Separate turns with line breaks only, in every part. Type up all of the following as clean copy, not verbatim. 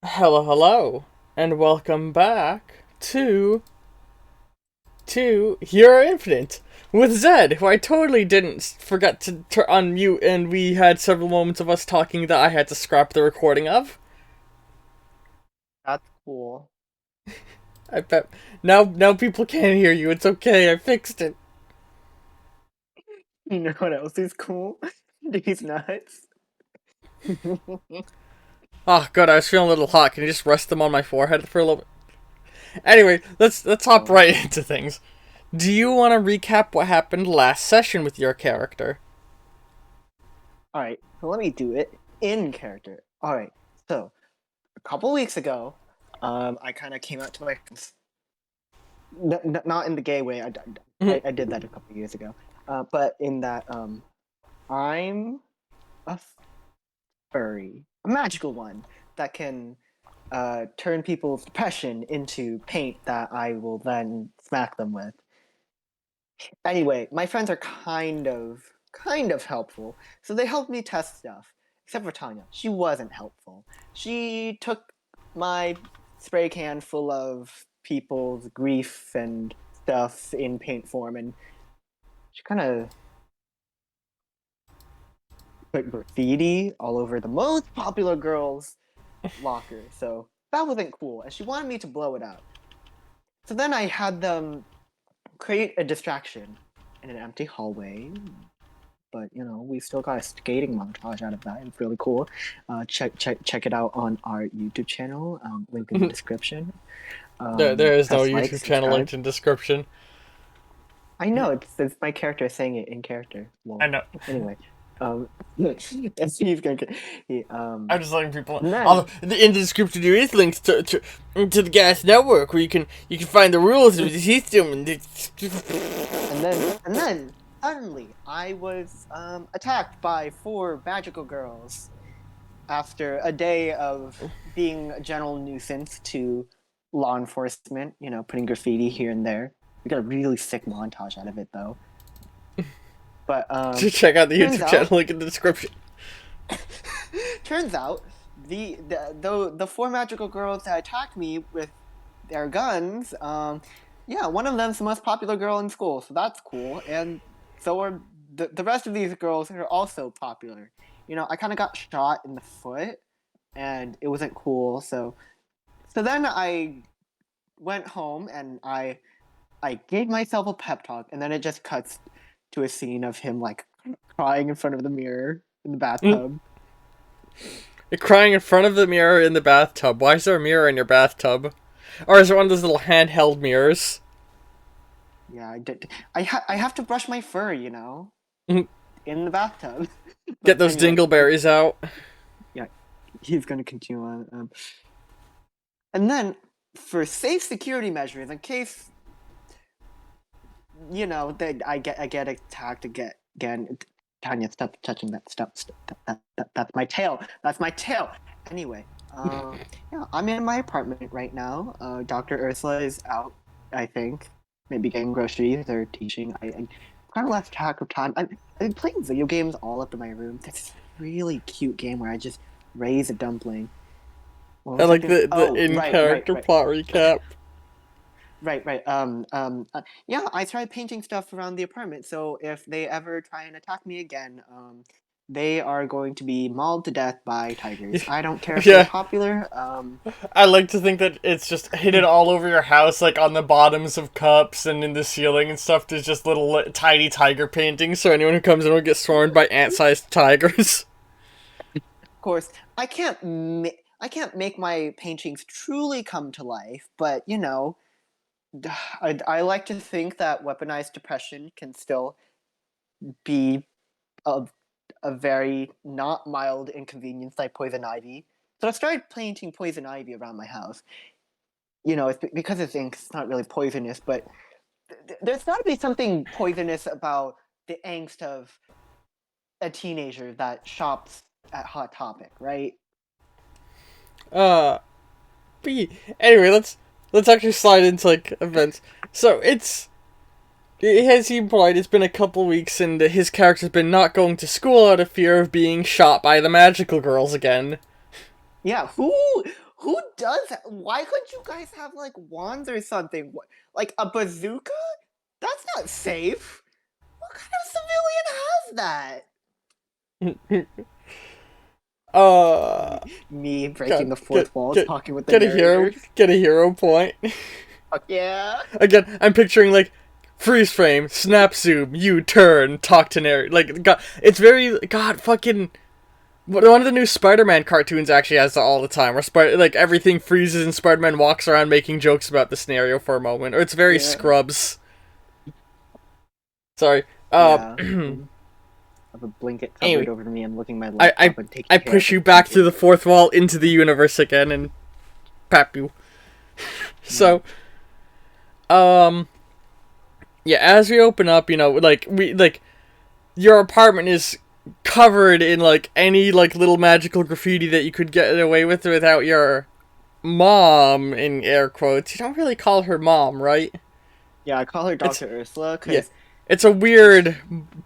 Hello, hello, and welcome back to Hero Infinite with Zed, who I totally didn't forget to unmute, and we had several moments of us talking that I had to scrap the recording of.
That's cool.
I bet now people can't hear you. It's okay. I fixed it.
You know what else is cool? These nuts.
Oh, good. I was feeling a little hot. Can you just rest them on my forehead for a little bit? Anyway, let's hop
Oh,
right into things. Do you want to recap what happened last session with your character?
all right. So let me do it in character. All right. So a couple weeks ago, I kind of came out to my friends. Not in the gay way. I did that a couple years ago. But in that, I'm a furry, a magical one that can turn people's depression into paint that I will then smack them with. Anyway, my friends are kind of helpful. So they helped me test stuff. Except for Tanya. She wasn't helpful. She took my spray can full of people's grief and stuff in paint form and she kind of put graffiti all over the most popular girl's locker. So that wasn't cool. And she wanted me to blow it up. So then I had them create a distraction in an empty hallway. But we still got a skating montage out of that. It's really cool. Check it out on our YouTube channel. Link in the description.
There is no
Press like,
YouTube channel
subscribe.
linked in description.
I know it's my character saying it in character.
I
Well,
know.
anyway, he's gonna get.
I'm just letting people know.
And
Although
then
in the description there is links to the Gas Network where you can find the rules of the system and
and then suddenly I was attacked by four magical girls after a day of being a general nuisance to law enforcement, putting graffiti here and there. We got a really sick montage out of it though. But
to check out the
turns
YouTube channel
out
link in the description.
turns out the four magical girls that attacked me with their guns, yeah, one of them's the most popular girl in school, so that's cool. And so are the rest of these girls are also popular. I kind of got shot in the foot and it wasn't cool, so then I went home and I gave myself a pep talk, and then it just cuts to a scene of him like crying in front of the mirror in the bathtub.
You're crying in front of the mirror in the bathtub. Why is there a mirror in your bathtub? Or is it one of those little handheld mirrors?
Yeah, I did. I have to brush my fur, in the bathtub.
Get
But
those
anyway,
dingleberries out.
yeah, he's gonna continue on. And then for safe security measures, in case that I get attacked again. Tanya, stop touching that stuff. That's my tail. That's my tail. Anyway, yeah, I'm in my apartment right now. Dr. Ursula is out, I think, maybe getting groceries or teaching. I kind of lost track of time. I've been playing video games all up in my room. This really cute game where I just raise a dumpling. What
I
was I
like
doing?
the
Oh,
in
right, right,
character
right.
plot recap.
Right. Yeah, I started painting stuff around the apartment, so if they ever try and attack me again, they are going to be mauled to death by tigers. I don't care if they're
Yeah,
popular.
I like to think that it's just hidden all over your house, like on the bottoms of cups and in the ceiling and stuff. There's just little tiny tiger paintings, so anyone who comes in will get swarmed by ant-sized tigers.
Of course, I can't make my paintings truly come to life, but I like to think that weaponized depression can still be a very not mild inconvenience like poison ivy. So I started painting poison ivy around my house. It's because it thinks it's not really poisonous, but there's got to be something poisonous about the angst of a teenager that shops at Hot Topic, right?
Uh, anyway, let's actually slide into like events. So it has seemed polite. It's been a couple weeks, and his character's been not going to school out of fear of being shot by the magical girls again.
Yeah, Who does that? Why couldn't you guys have like wands or something? Like a bazooka? That's not safe. What kind of civilian has that?
uh,
Me breaking
get
the fourth wall,
get
talking with the
get a hero
narrators.
get a hero point.
Fuck yeah.
Again, I'm picturing like freeze frame, snap zoom, you turn, talk to narrator. Like God, it's very God fucking. One of the new Spider-Man cartoons actually has that all the time, where like everything freezes and Spider-Man walks around making jokes about the scenario for a moment. Or it's very
Yeah.
Scrubs. Sorry.
Yeah. I have a blanket covered
Anyway,
over me and looking my
I
laptop and taking
I
care of
push
the
you back through
blanket.
the fourth wall into the universe again and pap you. So, um, yeah, as we open up, like your apartment is covered in like any like little magical graffiti that you could get away with without your mom in air quotes. You don't really call her mom, right?
Yeah, I call her
It's
Dr. Ursula
yeah.
because
It's a weird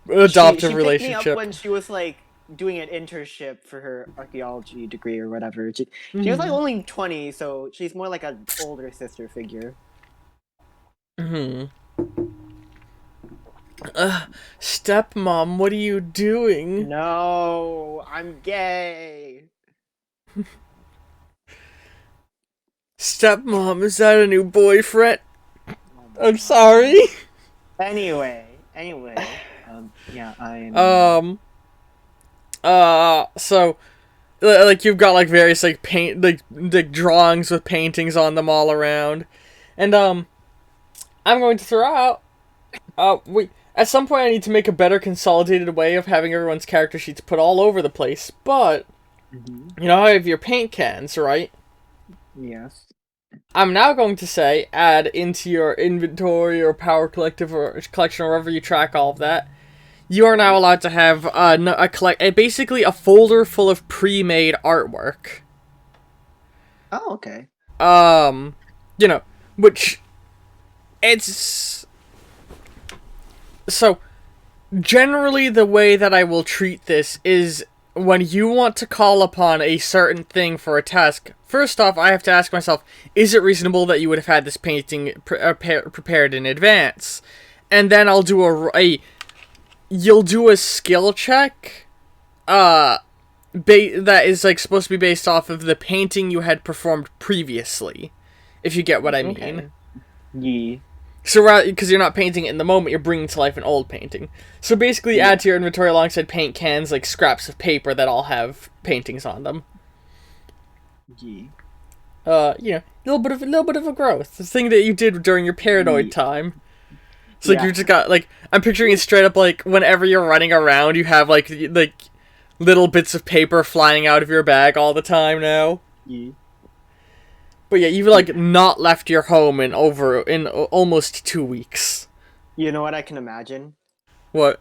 she
adoptive
picked me up
relationship.
when she was like doing an internship for her archaeology degree or whatever. She was like
Mhm.
only 20, so she's more like an older sister figure.
Mhm. Stepmom, what are you doing?
No, I'm gay.
Stepmom, is that a new boyfriend?
Oh my
I'm
god.
sorry.
Anyway, yeah, I'm.
Um. So like you've got like various like paint like drawings with paintings on them all around, and I'm going to throw out. We at some point I need to make a better consolidated way of having everyone's character sheets put all over the place. But
Mhm.
you know how you have your paint cans, right?
Yes.
I'm now going to say add into your inventory or power collective or collection or wherever you track all of that. You are now
Right.
allowed to have basically a folder full of pre-made artwork.
Oh, okay.
Um, you know, which it's so generally the way that I will treat this is when you want to call upon a certain thing for a task. First off, I have to ask myself, is it reasonable that you would have had this painting prepared in advance? And then I'll do you'll do a skill check uh that is like supposed to be based off of the painting you had performed previously, if you get what I mean.
Okay. Yee.
So, because you're not painting it in the moment, you're bringing to life an old painting. So basically, add
Yeah.
to your inventory alongside paint cans, like scraps of paper that all have paintings on them.
Yee.
A little bit of a growth. The thing that you did during your paranoid
Yee.
time. It's like
Yeah.
you just got like I'm picturing it straight up like whenever you're running around, you have like little bits of paper flying out of your bag all the time now.
Yee.
But yeah, you've like not left your home in almost 2 weeks.
You know what I can imagine?
What?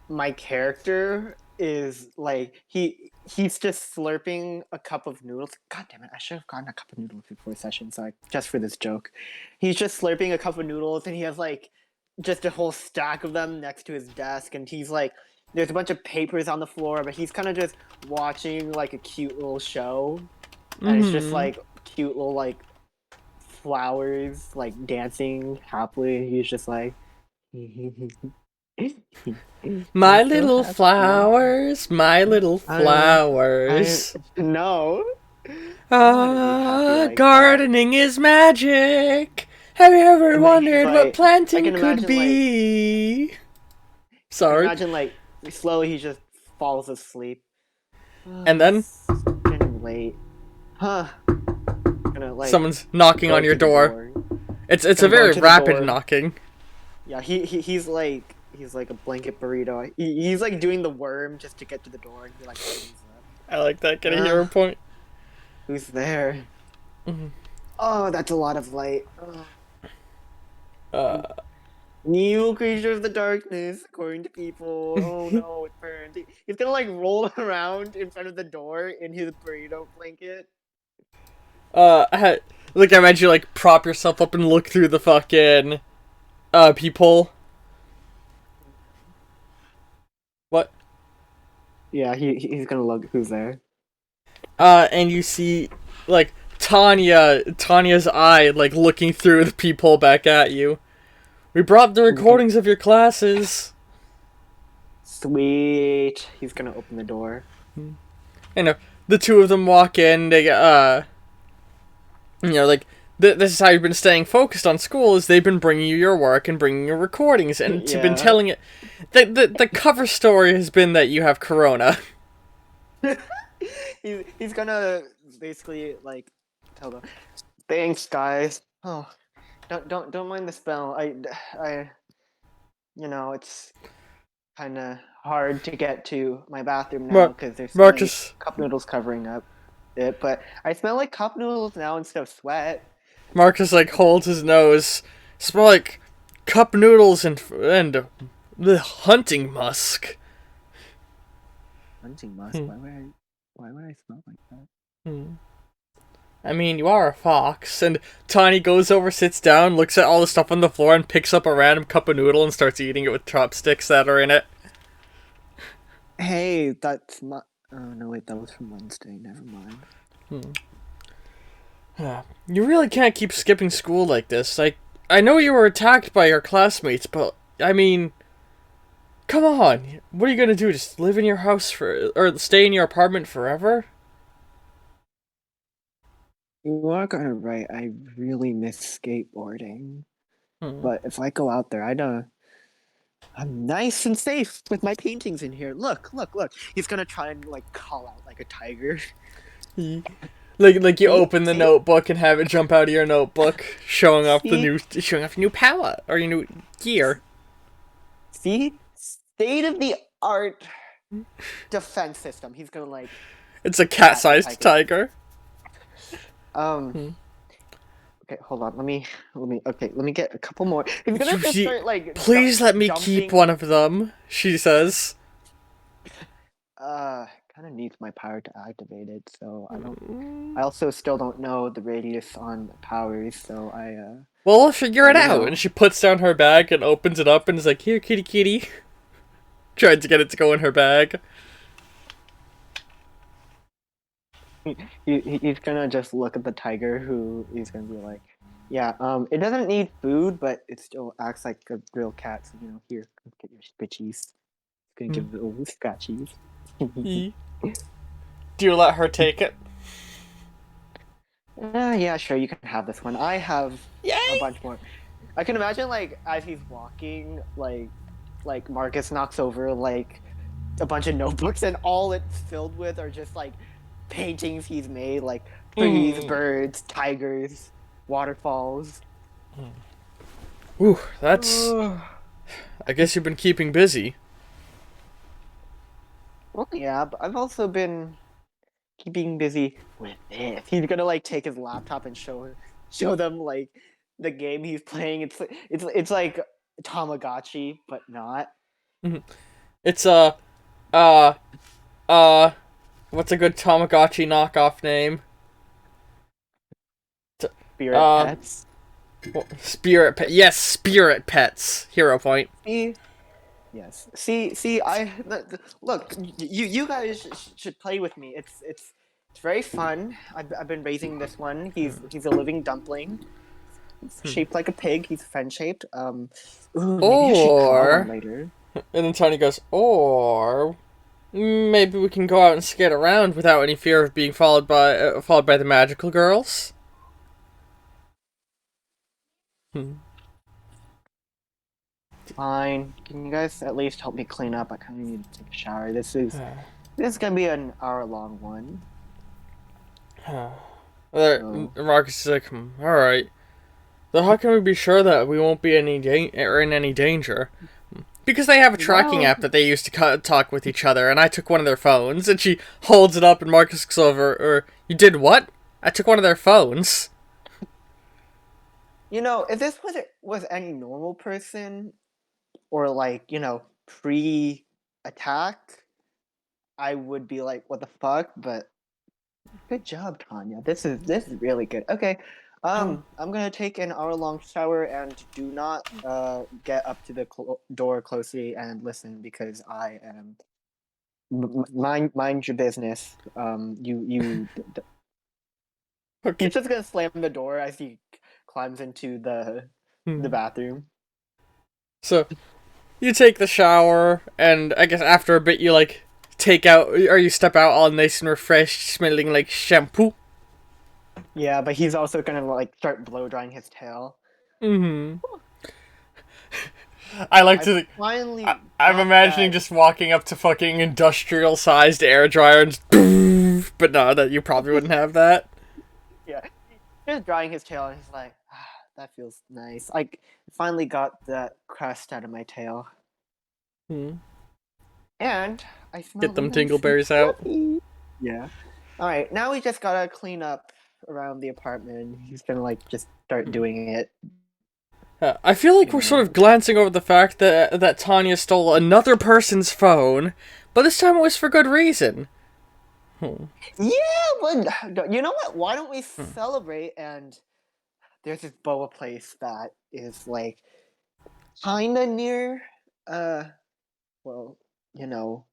My character is like he's just slurping a cup of noodles. God damn it! I should have gotten a cup of noodles before session, so just for this joke, he's just slurping a cup of noodles, and he has like just a whole stack of them next to his desk, and he's like, there's a bunch of papers on the floor, but he's kind of just watching like a cute little show, and it's just
Mm-hmm.
like cute little like flowers like dancing happily. He's just like. I'm
My
so
little
happy.
flowers, my little
I
flowers.
no. I don't want to be happy like that.
Gardening is magic. Have you ever
And then he's
wondered what
like, I
planting
can
could
imagine like,
be?
I can
Sorry.
imagine like slowly he just falls asleep.
And
Oh,
then
it's getting late. Huh? Gonna like
someone's knocking
go
on your
to the
door.
door.
It's a
Gonna go
very
to the
rapid
door.
knocking.
Yeah, he's like a blanket burrito. He's like doing the worm just to get to the door, and he like opens up.
I like that. Get a hero
Uh,
point.
who's there?
Mhm.
Oh, that's a lot of light.
Uh,
New creature of the darkness, according to people. Oh no, it burned. He's gonna like roll around in front of the door in his burrito blanket.
I like I imagine you like prop yourself up and look through the fucking peephole. What?
Yeah, he's gonna look who's there.
And you see like Tanya's eye, like looking through the peephole back at you. We brought the
He's gonna
recordings of your classes.
sweet. He's gonna open the door.
You know, the two of them walk in. They like this is how you've been staying focused on school. Is they've been bringing you your work and bringing you recordings, and to been
Yeah.
telling it. The cover story has been that you have corona.
He's gonna basically like tell them, thanks guys. Oh, don't mind the spell. I it's kind of hard to get to my bathroom now
Mar-
because there's so many
Marcus
cup noodles covering up it. But I smell like cup noodles now instead of sweat.
Marcus like holds his nose. Smell like cup noodles and the hunting musk.
Hunting musk.
Hmm.
Why would I smell like that?
Hmm. I mean, you are a fox. And Tiny goes over, sits down, looks at all the stuff on the floor, and picks up a random cup of noodle and starts eating it with chopsticks that are in it.
Hey, that's my. Oh no, wait, that was from Wednesday. Never mind.
Hmm. You really can't keep skipping school like this. I know you were attacked by your classmates, but I mean, come on. What are you gonna do? Just live in your house or stay in your apartment forever?
You are kind of right. I really miss skateboarding.
Hmm.
But if I go out there, I'm nice and safe with my paintings in here. Look. He's gonna try and like call out like a tiger.
Like you
See?
open the
See?
notebook and have it jump out of your notebook,
See?
showing off your new palette or your new gear.
See? State of the art defense system. He's gonna like
It's a
pat the
cat-sized
tiger.
tiger.
Um
Hmm.
okay, hold on. Let me get a couple more. He's gonna just
She,
start like
please let me keep
jumping.
one of them. She says.
Kind of needs my power to activate it, so I don't.
Hmm.
I also still don't know the radius on powers, so
Well, we'll figure
but
it out. And she puts down her bag and opens it up and is like, "Here, kitty, kitty." Tried to get it to go in her bag.
he's gonna just look at the tiger, who he's gonna be like, yeah, it doesn't need food, but it still acts like a real cat. So here, come get your bitchies. Gonna
Hmm.
give it little scratchies.
Do you let her take it?
Yeah, sure, you can have this one. I have a
Yay!
bunch more. I can imagine like as he's walking, like Marcus knocks over like a bunch of notebooks, and all it's filled with are just like paintings he's made, like trees,
Hmm.
birds, tigers, waterfalls.
Ooh, that's. I guess you've been keeping busy.
Well, yeah, but I've also been keeping busy with this. He's gonna like take his laptop and show them like the game he's playing. It's like Tamagotchi, but not.
It's uh, uh, what's a good Tamagotchi knockoff name? T-
Spirit
Uh,
pets.
Spirit Pet. Yes, Spirit Pets. Hero point.
See, yes. See. Look. You guys should play with me. It's very fun. I've been raising this one. He's a living dumpling. He's shaped like a pig. He's fan shaped. Ooh, maybe I should draw one
Or,
later.
and then Tony goes, or maybe we can go out and skate around without any fear of being followed by the magical girls. Hmm.
Fine. Can you guys at least help me clean up? I kind of need to take a shower. This is gonna be an hour long one. So,
Marcus is like, all right. So how can we be sure that we won't be in any danger? Because they have a tracking
well,
app that they use to talk with each other, and I took one of their phones, and she holds it up, and Marcus looks over, or, you did what? I took one of their phones.
if this was any normal person, or like pre-attack, I would be like, what the fuck? But good job, Tanya. This is really good. Okay. I'm gonna take an hour-long shower, and do not get up to the door closely and listen, because I am mind your business. You
Okay.
He's just gonna slam the door as he climbs into the
Hmm.
bathroom.
So you take the shower, and I guess after a bit you like take out or you step out all nice and refreshed, smelling like shampoo.
Yeah, but he's also gonna like start blow drying his tail.
Mm-hmm. I like
I
to.
finally
I'm
got
imagining
that.
just walking up to fucking industrial sized air dryer and just, but no, that you probably wouldn't have that.
Yeah, just drying his tail, and he's like, ah, "That feels nice." I finally got that crust out of my tail,
Hmm.
and I
Get
smell
them
nice and
dingleberries out.
fluffy. Yeah. All right, now we just gotta clean up around the apartment. He's gonna like just start doing it.
I feel like
You
we're sort
know.
of glancing over the fact that Tanya stole another person's phone, but this time it was for good reason. Hmm.
Yeah, but you know what? Why don't we celebrate? And there's this boa place that is like kinda near, uh, well, you know,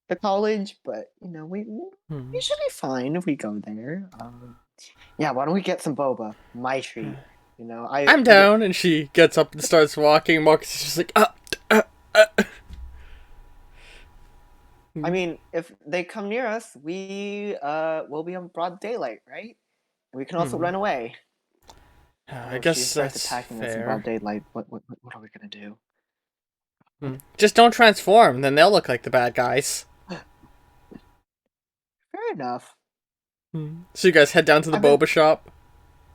the college, but we
Hmm.
should be fine if we go there. Yeah, why don't we get some boba? My treat. You know,
I'm down, and she gets up and starts walking. Marcus is just like, uh.
I
Hmm.
mean, if they come near us, we will be on broad daylight, right? And we can also
Hmm.
run away.
I
Oh, if she
guess
starts
that's
attacking us in broad
fair.
daylight, what are we gonna do?
Hmm. Just don't transform, then they'll look like the bad guys.
Fair enough.
Hmm. So you guys head down to the
I've been
boba shop.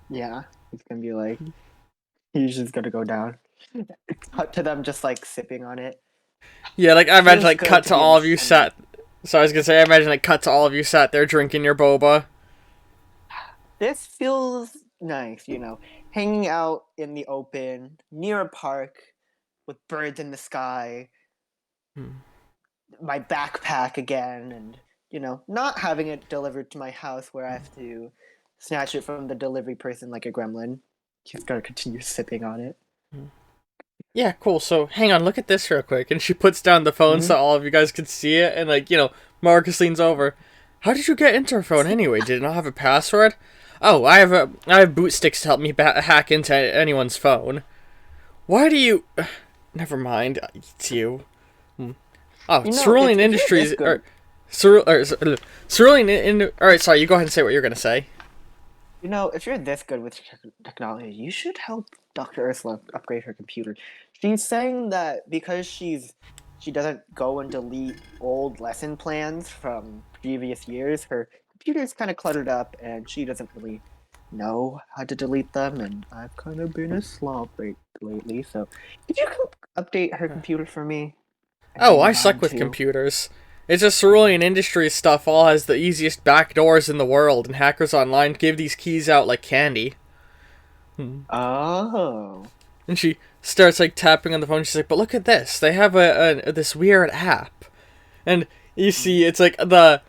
Yeah, it's gonna be like he's just gonna go down. Cut to them just like sipping on it.
Yeah, like I imagine
Feels
like
good
cut
to
to
be
all of you
independent.
sat. So I was gonna say, I imagine like cut to all of you sat there drinking your boba.
This feels nice, hanging out in the open near a park with birds in the sky,
Hmm.
my backpack again, and not having it delivered to my house where I have to snatch it from the delivery person like a gremlin. He's gonna continue sipping on it.
Yeah, cool. So hang on, look at this real quick. And she puts down the phone
Hmm.
so all of you guys can see it. And like, Marcus leans over. How did you get into her phone anyway? Did it not have a password? Oh, I have boot sticks to help me hack into anyone's phone. Why do you? Never mind. It's you. Hmm. Oh, Cerulean
If you're this
Industries
good,
or Cerulean in. All right, sorry. You go ahead and say what you're gonna say.
if you're this good with technology, you should help Dr. Ursula upgrade her computer. She's saying that because she doesn't go and delete old lesson plans from previous years, her computer's kind of cluttered up, and she doesn't really know how to delete them. And I've kind of been a slob lately, so could you update her computer for me? And
Oh,
maybe
I suck
mine
with
too.
computers. It's just Cerulean Industries stuff all has the easiest backdoors in the world, and hackers online give these keys out like candy. Hmm.
Oh.
And she starts like tapping on the phone. She's like, "But look at this! They have a this weird app." And you see, it's like a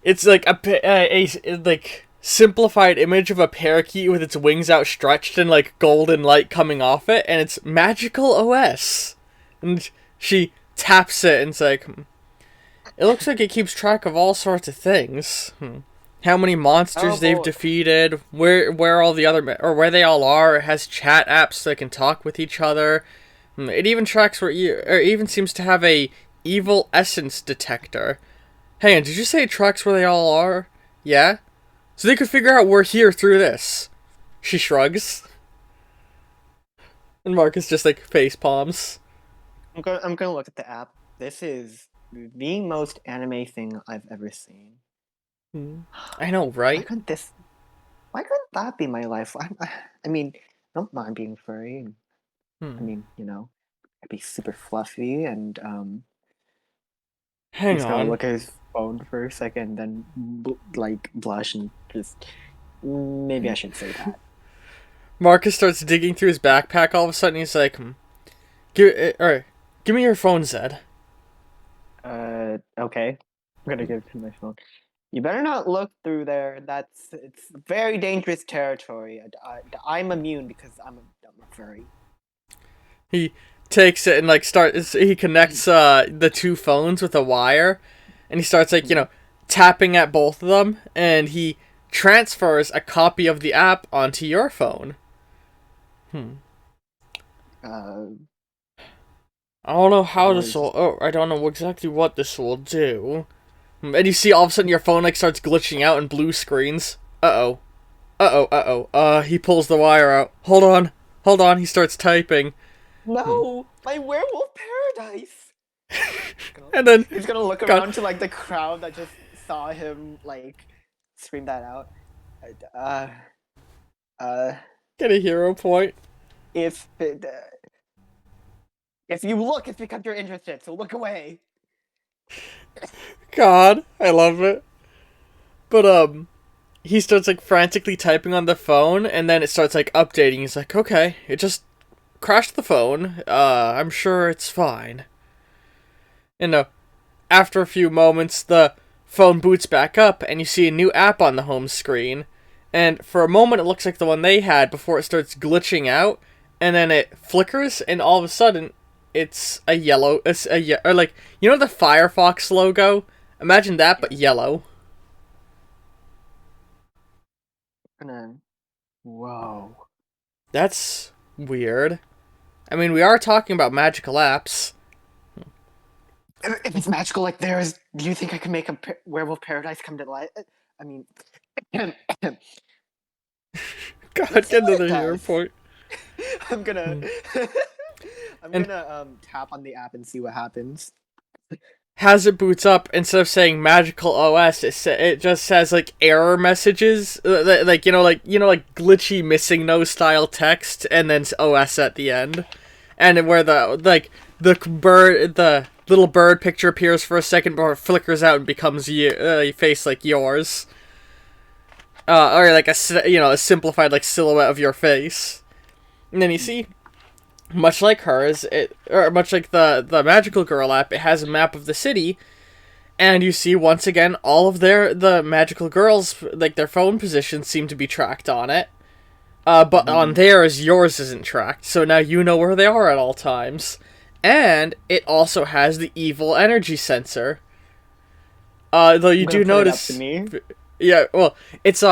like simplified image of a parakeet with its wings outstretched and like golden light coming off it, and it's Magical OS. And she taps it and it's like, it looks like it keeps track of all sorts of things. How many
Oh
monsters they've
boy.
defeated, where all the other or where they all are. It has chat apps that can talk with each other. It even tracks where you, or even seems to have a evil essence detector. Hang on, did you say it tracks where they all are? Yeah. So they could figure out we're here through this. She shrugs, and Marcus just like face palms.
I'm gonna look at the app. This is the most anime thing I've ever seen.
I know,
Why
right?
couldn't this? Why couldn't that be my life? I mean, I don't mind being furry. I
Hmm.
mean, I'd be super fluffy, and
Hang
he's gonna
on.
look at his phone for a second, then like blush and just maybe I shouldn't say that.
Marcus starts digging through his backpack. All of a sudden, he's like, give me your phone, Zed."
Okay. I'm gonna give him my phone. You better not look through there. It's very dangerous territory. I'm immune because I'm a furry.
He takes it and like starts. He connects the two phones with a wire, and he starts like tapping at both of them, and he transfers a copy of the app onto your phone.
Uh,
I don't know how
what
this
is
will. Oh, I don't know exactly what this will do. And you see all of a sudden your phone like starts glitching out and blue screens. Uh-oh. Uh-oh, uh-oh. He pulls the wire out. Hold on. Hold on, he starts typing.
No, my werewolf paradise.
And then,
He's gonna look
God,
around to like the crowd that just saw him like scream that out. Uh, uh,
get a hero point.
if it, if you look, it's because you're interested. So look away.
God, I love it. But, he starts, like, frantically typing on the phone, and then it starts, like, updating. He's like, okay, it just crashed the phone. I'm sure it's fine. And, after a few moments, the phone boots back up, and you see a new app on the home screen. And for a moment, it looks like the one they had before it starts glitching out, and then it flickers, and all of a sudden, it's a yellow. Or like, you know the Firefox logo? Imagine that, but yellow.
Whoa.
That's weird. I mean, we are talking about magical apps.
If it's magical like theirs, do you think I can make a werewolf paradise come to life? I mean,
God,
let's see
get
what
another
it
hero
does.
point.
I'm gonna, I'm
And
gonna tap on the app and see what happens.
as it boots up, instead of saying magical OS, it just says like error messages, like like glitchy missing no style text, and then OS at the end, and where the little bird picture appears for a second before it flickers out and becomes a face like yours, or like a simplified like silhouette of your face, and then you see. Much like hers, much like the Magical Girl app, it has a map of the city, and you see once again all of the Magical Girls, like their phone positions, seem to be tracked on it. But on theirs, yours isn't tracked, so now you know where they are at all times. And it also has the evil energy sensor. Though you do notice, yeah, well, it's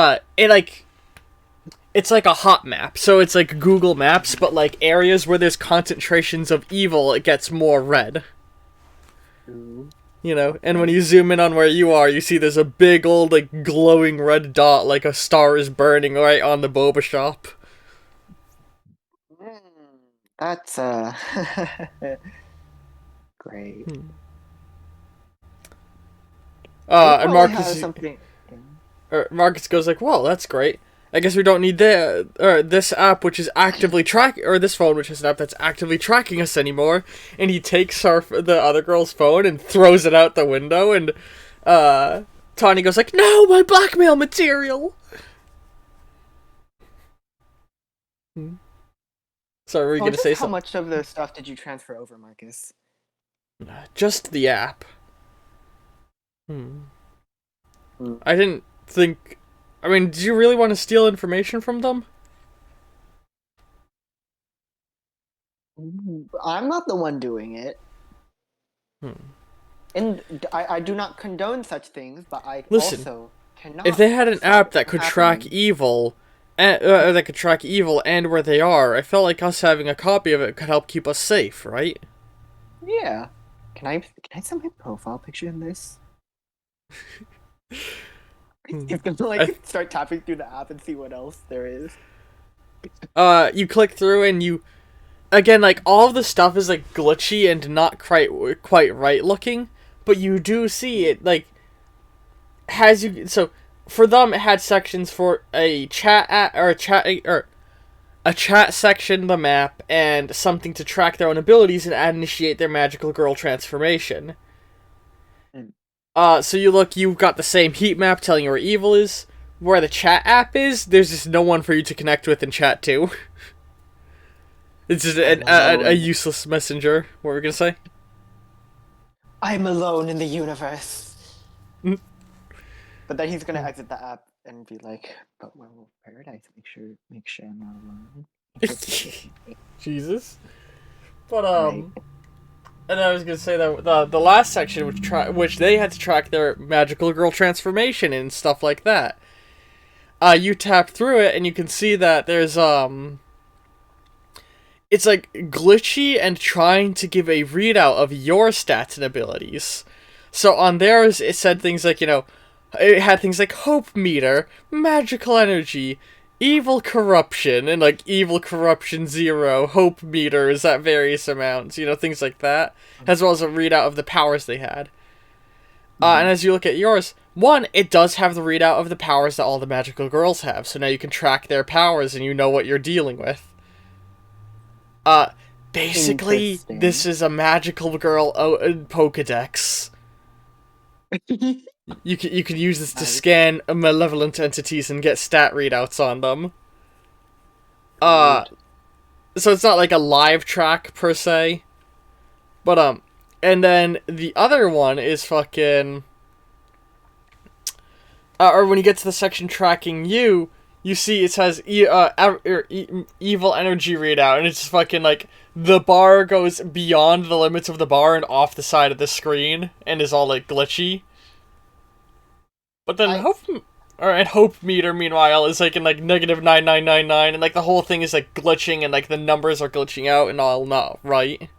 it's like a hot map, so it's like Google Maps, but like areas where there's concentrations of evil, it gets more red.
Ooh.
You know, and when you zoom in on where you are, you see there's a big old like glowing red dot, like a star is burning right on the boba shop.
That's great.
And
Something.
Marcus goes like, "Well, that's great. I guess we don't need this app, which is actively or this phone, which is an app that's actively tracking us anymore." And he takes the other girl's phone and throws it out the window, and Tawny goes like, "No, my blackmail material." Sorry, were you gonna say
How
something?
much of the stuff did you transfer over, Marcus?
Just the app.
Hmm.
I didn't think. I mean, do you really want to steal information from them?
I'm not the one doing it. And I do not condone such things, but I
Listen,
also cannot.
if they had an
stop
app that
it from
could track
happening.
evil, and where they are, I felt like us having a copy of it could help keep us safe, right?
Yeah. Can I set my profile picture in this? He's gonna like start tapping through the app and see what else there is.
You click through and you again like all of the stuff is like glitchy and not quite right looking, but you do see it like has you so for them it had sections for a chat section, the map, and something to track their own abilities and initiate their magical girl transformation. So you've got the same heat map telling you where evil is. Where the chat app is, there's just no one for you to connect with and chat to. It's just a useless messenger. What were we gonna say?
I'm alone in the universe. But then he's gonna exit the app and be like, "But Werewolf Paradise, make sure I'm not alone."
Jesus. But and I was gonna say that the last section, which they had to track their magical girl transformation and stuff like that. you tap through it and you can see that there's it's like glitchy and trying to give a readout of your stats and abilities. So on theirs, it said things like, it had things like hope meter, magical energy, evil corruption, and like evil corruption 0, hope meters at various amounts, things like that, as well as a readout of the powers they had. And as you look at yours, one, it does have the readout of the powers that all the magical girls have, so now you can track their powers and you know what you're dealing with. Basically, this is a magical girl Pokedex. You could use this to scan malevolent entities and get stat readouts on them. So it's not like a live track per se, but and then the other one is fucking. Or when you get to the section tracking you see it says evil energy readout, and it's just fucking like the bar goes beyond the limits of the bar and off the side of the screen and is all like glitchy. But then hope meter meanwhile is like in like -9999, and like the whole thing is like glitching and like the numbers are glitching out and all not right.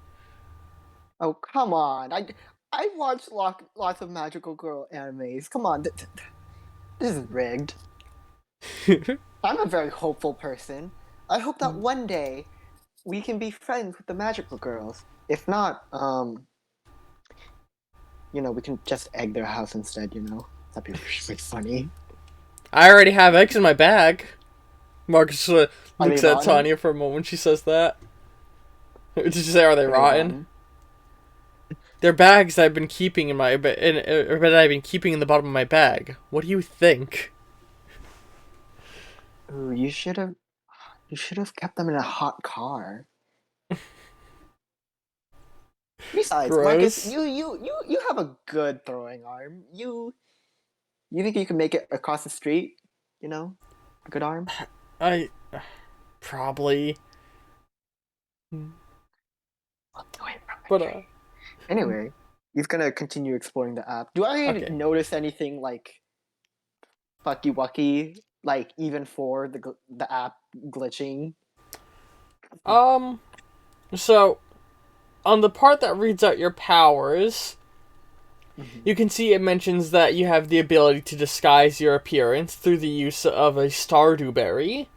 Oh, come on! I watched lots of magical girl animes. Come on, this is rigged. I'm a very hopeful person. I hope that one day we can be friends with the magical girls. If not, we can just egg their house instead. That'd be really funny.
I already have eggs in my bag. Marcus looks at
rotten?
Tanya for a moment when she says that. Did you say, are they rotten? They're bags that I've been keeping in I've been keeping in the bottom of my bag. What do you think?
Ooh, you should have kept them in a hot car. Besides,
Gross.
Marcus, you have a good throwing arm. You think you can make it across the street? A good arm.
I probably. But
anyway, he's gonna continue exploring the app. Do I notice anything like fucky wucky, like even for the app glitching?
So on the part that reads out your powers, you can see it mentions that you have the ability to disguise your appearance through the use of a Stardew berry.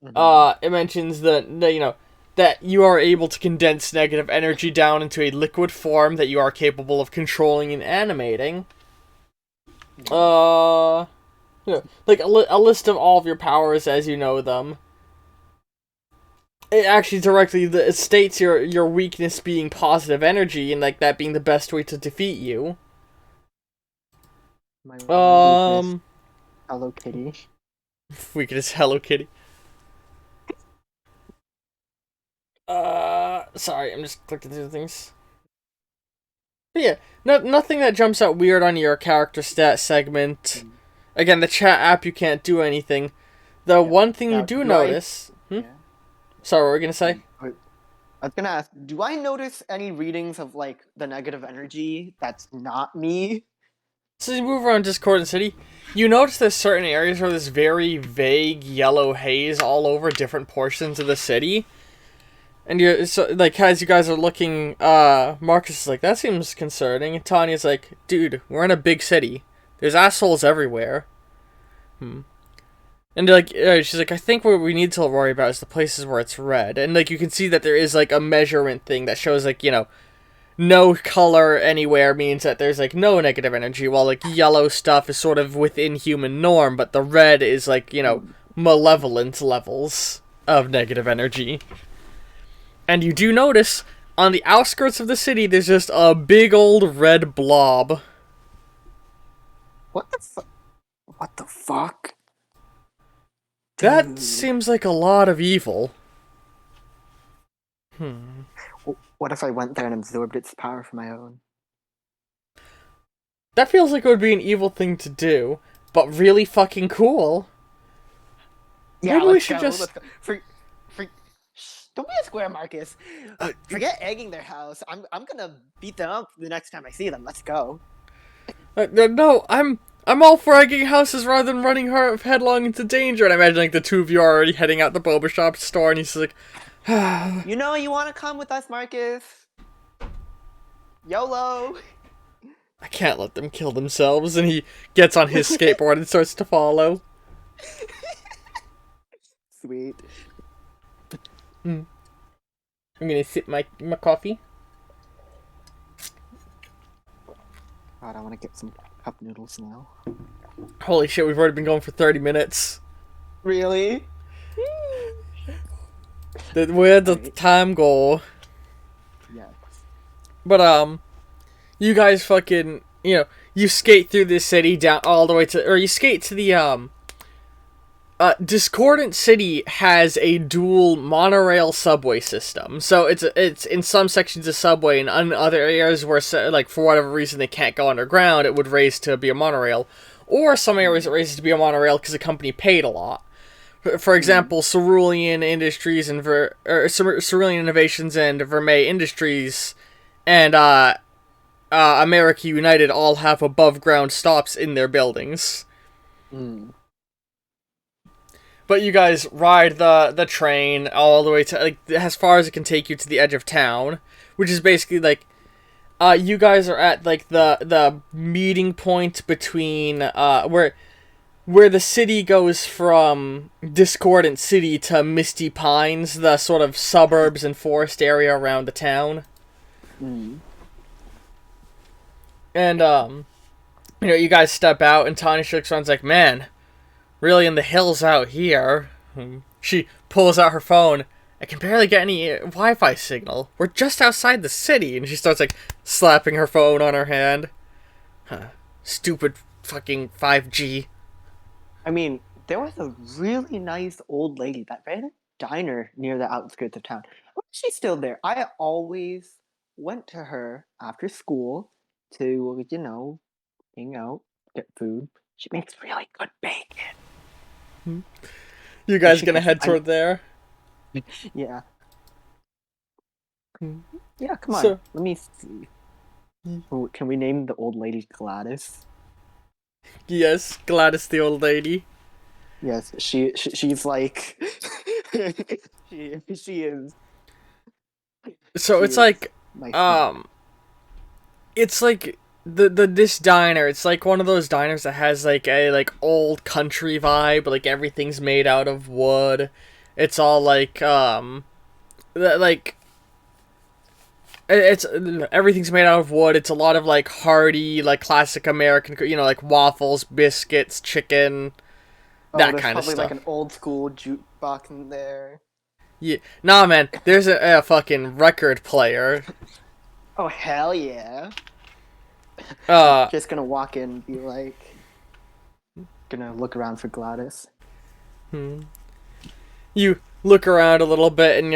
It mentions that you are able to condense negative energy down into a liquid form that you are capable of controlling and animating. Like a list of all of your powers as you know them. It actually directly states your weakness being positive energy, and like that being the best way to defeat you.
My weakness, Hello Kitty.
Weakness, Hello Kitty. Sorry, I'm just clicking through things. But yeah, nothing that jumps out weird on your character stat segment. Again, the chat app, you can't do anything. The one thing you do notice... Sorry, what were we going to say?
I was going to ask, do I notice any readings of, like, the negative energy that's not me?
So as you move around Discord and City, you notice there's certain areas where there's very vague yellow haze all over different portions of the city. And as you guys are looking, Marcus is like, that seems concerning. And Tanya's like, dude, we're in a big city. There's assholes everywhere. And she's like, I think what we need to worry about is the places where it's red. And like you can see that there is like a measurement thing that shows like, no color anywhere means that there's like no negative energy, while like yellow stuff is sort of within human norm, but the red is like, malevolent levels of negative energy. And you do notice on the outskirts of the city there's just a big old red blob.
What the fuck?
That seems like a lot of evil.
What if I went there and absorbed its power for my own?
That feels like it would be an evil thing to do, but really fucking cool.
Yeah, maybe we should just... Don't be a square, Marcus. Forget egging their house. I'm gonna beat them up the next time I see them. Let's go.
No, I'm all for egging houses rather than running her headlong into danger. And I imagine like the two of you are already heading out the boba shop store, and he's like,
You know you want to come with us, Marcus? YOLO!
I can't let them kill themselves. And he gets on his skateboard and starts to follow.
Sweet.
I'm gonna sip my coffee.
God, I want to get some cup noodles now.
Holy shit, we've already been going for 30 minutes.
Really?
Where'd the
Right.
time go?
Yes.
But, you guys fucking, you skate through this city down all the way to, or you skate to the, Discordant City has a dual monorail subway system. So it's in some sections a subway, and in other areas where, like, for whatever reason they can't go underground, it would raise to be a monorail. Or some areas it raises to be a monorail because the company paid a lot. For example, Cerulean Industries and Cerulean Innovations and Vermeil Industries and America United all have above ground stops in their buildings.
Mm.
But you guys ride the train all the way to, like, as far as it can take you to the edge of town, which is basically like, you guys are at like the meeting point between where the city goes from Discordant City to Misty Pines, the sort of suburbs and forest area around the town.
Mm.
And you guys step out, and Tanya looks around, and's like, man, really in the hills out here. She pulls out her phone. I can barely get any Wi-Fi signal. We're just outside the city. And she starts, like, slapping her phone on her hand. Huh. Stupid fucking 5G.
I mean, there was a really nice old lady that ran a diner near the outskirts of town. She's still there. I always went to her after school to, hang out, get food. She makes really good bacon.
You
We
guys
should
gonna
get some.
head toward there?
Yeah. Yeah, come on.
So,
Let me see. Oh, can we name the old lady Gladys?
yes, Gladys the old lady.
Yes, she's like she is
So
she
it's
is
like,
my snack.
um, it's like this diner. It's like one of those diners that has like a like old country vibe. Like everything's made out of wood. It's all like like it's everything's made out of wood. It's a lot of like hearty, like classic American, like waffles, biscuits, chicken,
Oh,
that
there's
kind of
probably like
stuff.
an old school jukebox in there.
Yeah, nah, man. There's a fucking record player.
Oh hell yeah!
Uh,
Just gonna walk in and be like, gonna look around for Gladys.
you look around a little bit, and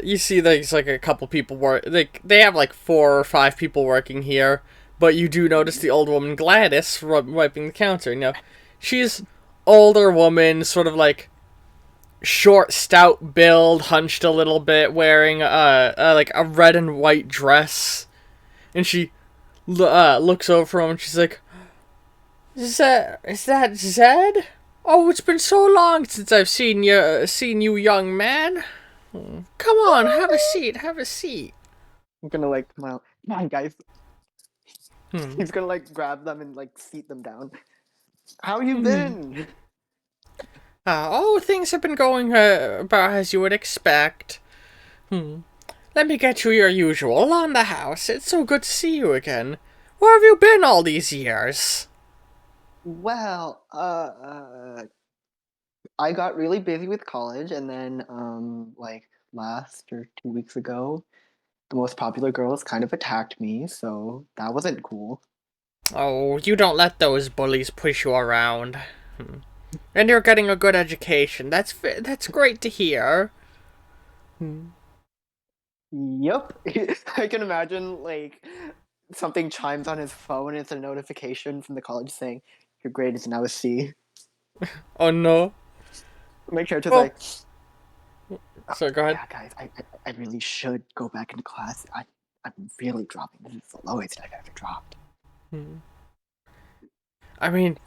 you see there's like a couple people like they have like 4 or 5 people working here, but you do notice the old woman Gladys wiping the counter. She's older woman, sort of like short, stout build, hunched a little bit, wearing like a red and white dress, and she looks over him and she's like, is that Zed? Oh, it's been so long since I've seen you, young man. Come on, have a seat, have a seat.
I'm gonna like come on guys.
Hmm.
He's gonna like grab them and like seat them down. How you been?
Things have been going about as you would expect. Let me get you your usual on the house. It's so good to see you again. Where have you been all these years?
Well, I got really busy with college, and then like last or 2 weeks ago, the most popular girls kind of attacked me, so that wasn't cool.
Oh, you don't let those bullies push you around. And you're getting a good education. That's great to hear.
Yep. I can imagine like something chimes on his phone. It's a notification from the college saying your grade is now a C.
Oh no.
Make sure to
Well,
like,
so go ahead.
yeah, guys, I really should go back into class. I'm really dropping. This is the lowest I've ever dropped.
I mean,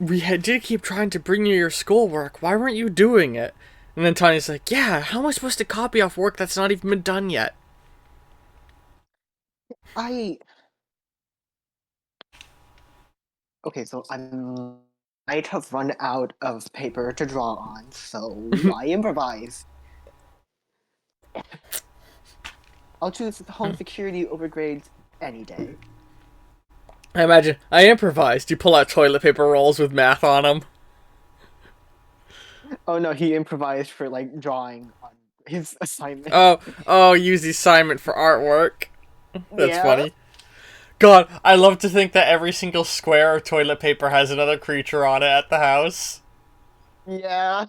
did keep trying to bring you your schoolwork. Why weren't you doing it? And then Tanya's like, yeah, how am I supposed to copy off work that's not even been done yet?
I okay, so might have run out of paper to draw on, so I improvise. I'll choose home security over grades any day.
I imagine I improvised. You pull out toilet paper rolls with math on them.
Oh no, he improvised for like drawing on his assignment.
Oh, use the assignment for artwork. That's
Yeah.
funny. God, I love to think that every single square of toilet paper has another creature on it at the house.
Yeah.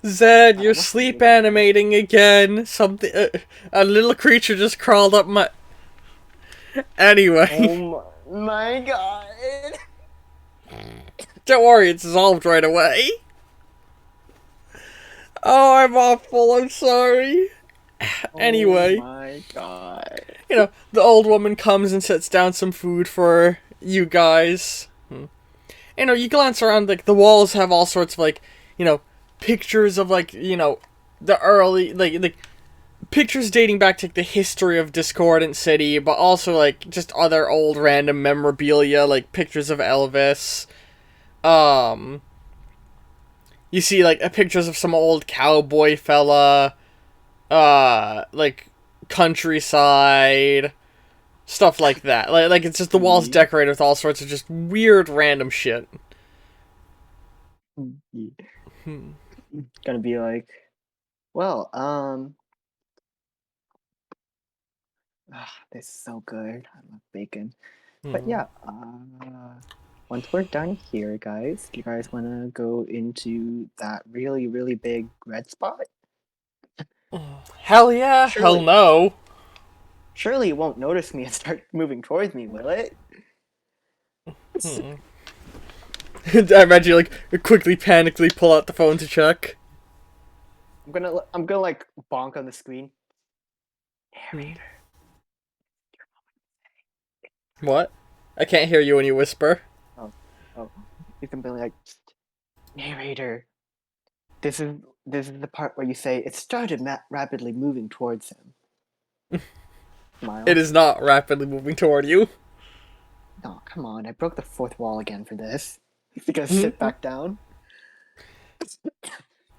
Zed, you're
What's the
sleep
name of it?
animating again. Something, a little creature just crawled up my. Anyway,
Oh my god.
don't worry, it's dissolved right away. Oh, I'm awful. I'm sorry.
Oh
Anyway,
my god.
the old woman comes and sets down some food for you guys. You glance around, like, the walls have all sorts of, like, pictures of, like, the early, like pictures dating back to, like, the history of Discordant City, but also, like, just other old random memorabilia, like pictures of Elvis. Um, you see, like, pictures of some old cowboy fella, like, countryside, stuff like that. Like it's just the walls
Yeah.
decorated with all sorts of just weird random shit. Hmm.
Gonna be like, well, this is so good. I love bacon. But
Hmm.
yeah, once we're done here, guys, do you guys want to go into that really, really big red spot?
Hell yeah, hell
Surely,
no.
surely it won't notice me and start moving towards me, will it?
Hmm. I imagine you, like, quickly, panically pull out the phone to check.
I'm gonna like bonk on the screen.
Hmm.
Narrator.
What? I can't hear you when you whisper.
Oh, oh, you can be like, narrator. This is the part where you say it started rapidly moving towards him.
It
Smile.
is not rapidly moving toward you.
No, come on. I broke the fourth wall again for this. You gotta sit back down.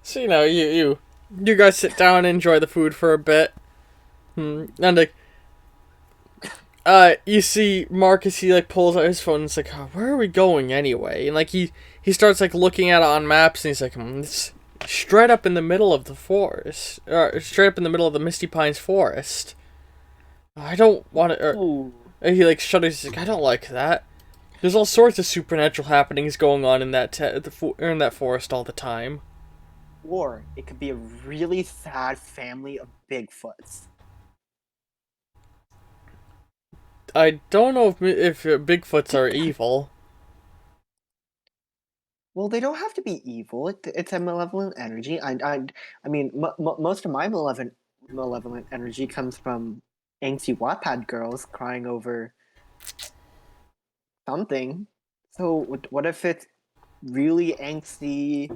So you guys sit down and enjoy the food for a bit. And like, you see Marcus, he like pulls out his phone and it's like, oh, where are we going anyway? And like he starts like looking at it on maps and he's like, it's straight up in the middle of the forest, or straight up in the middle of the Misty Pines forest. I don't want to.
Ooh.
He like shudders. He's like, I don't like that. There's all sorts of supernatural happenings going on in in that forest all the time.
Or it could be a really sad family of Bigfoots.
I don't know if Bigfoots are evil.
Well, they don't have to be evil. It's a malevolent energy. I mean, most of my malevolent energy comes from angsty Wattpad girls crying over something. So what if it's really angsty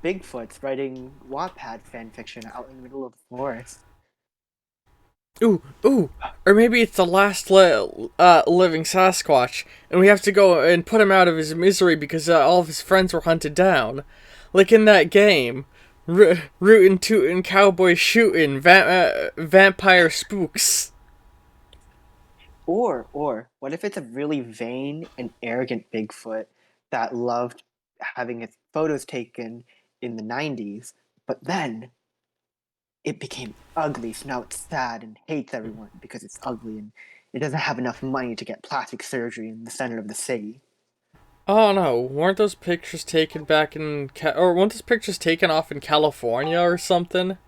Bigfoots writing Wattpad fanfiction out in the middle of the forest?
Ooh, or maybe it's the last living Sasquatch, and we have to go and put him out of his misery because all of his friends were hunted down, like in that game, rootin' tootin' cowboy shootin' vampire spooks.
Or what if it's a really vain and arrogant Bigfoot that loved having its photos taken in the 90s, but then it became ugly, so now it's sad and hates everyone because it's ugly and it doesn't have enough money to get plastic surgery in the center of the city.
Oh no, weren't those pictures taken back in or weren't those pictures taken off in California or something?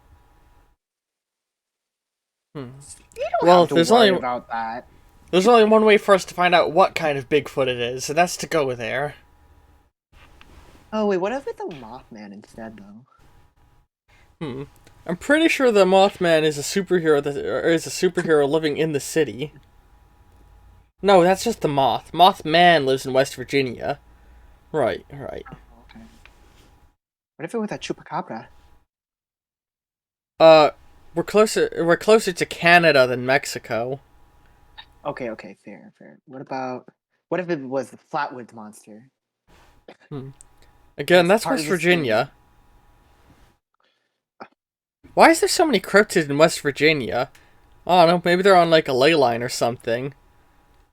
Hmm.
You don't
Well,
have to worry about that.
there's only one way for us to find out what kind of Bigfoot it is, and that's to go there.
Oh wait, what if it's a Mothman instead though?
Hmm. I'm pretty sure the Mothman is a superhero that or is a superhero living in the city. No, that's just the Moth. Mothman lives in West Virginia. Right, right.
Oh, okay. What if it was a chupacabra?
Uh, we're closer to Canada than Mexico.
Okay, okay, fair, fair. What if it was the Flatwoods monster?
Hmm. Again,
That's
that's
part
West
of the same.
Virginia. Why is there so many cryptids in West Virginia? I don't know, maybe they're on like a ley line or something.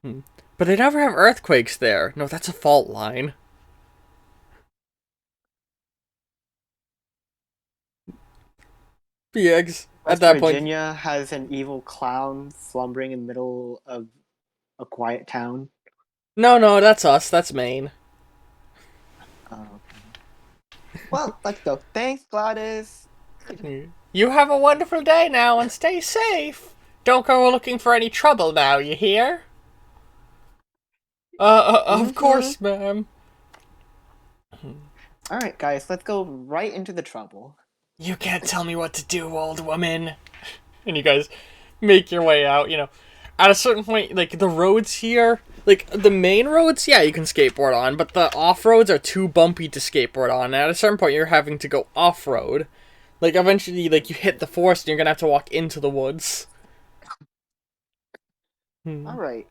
Hmm. But they never have earthquakes there. No, that's a fault line. BX at
West
that point.
Virginia has an evil clown slumbering in the middle of a quiet town.
No, no, that's us. That's Maine.
Oh, okay. Well, let's go. Thanks, Gladys.
You have a wonderful day now and stay safe. Don't go looking for any trouble now, you hear? Of
Mm-hmm.
course, ma'am.
All right, guys, let's go right into the trouble.
You can't tell me what to do, old woman. And you guys make your way out, At a certain point, like, the roads here, like, the main roads, yeah, you can skateboard on, but the off-roads are too bumpy to skateboard on. And at a certain point, you're having to go off-road. Like, eventually, like, you hit the forest and you're gonna have to walk into the woods. Hmm.
All right.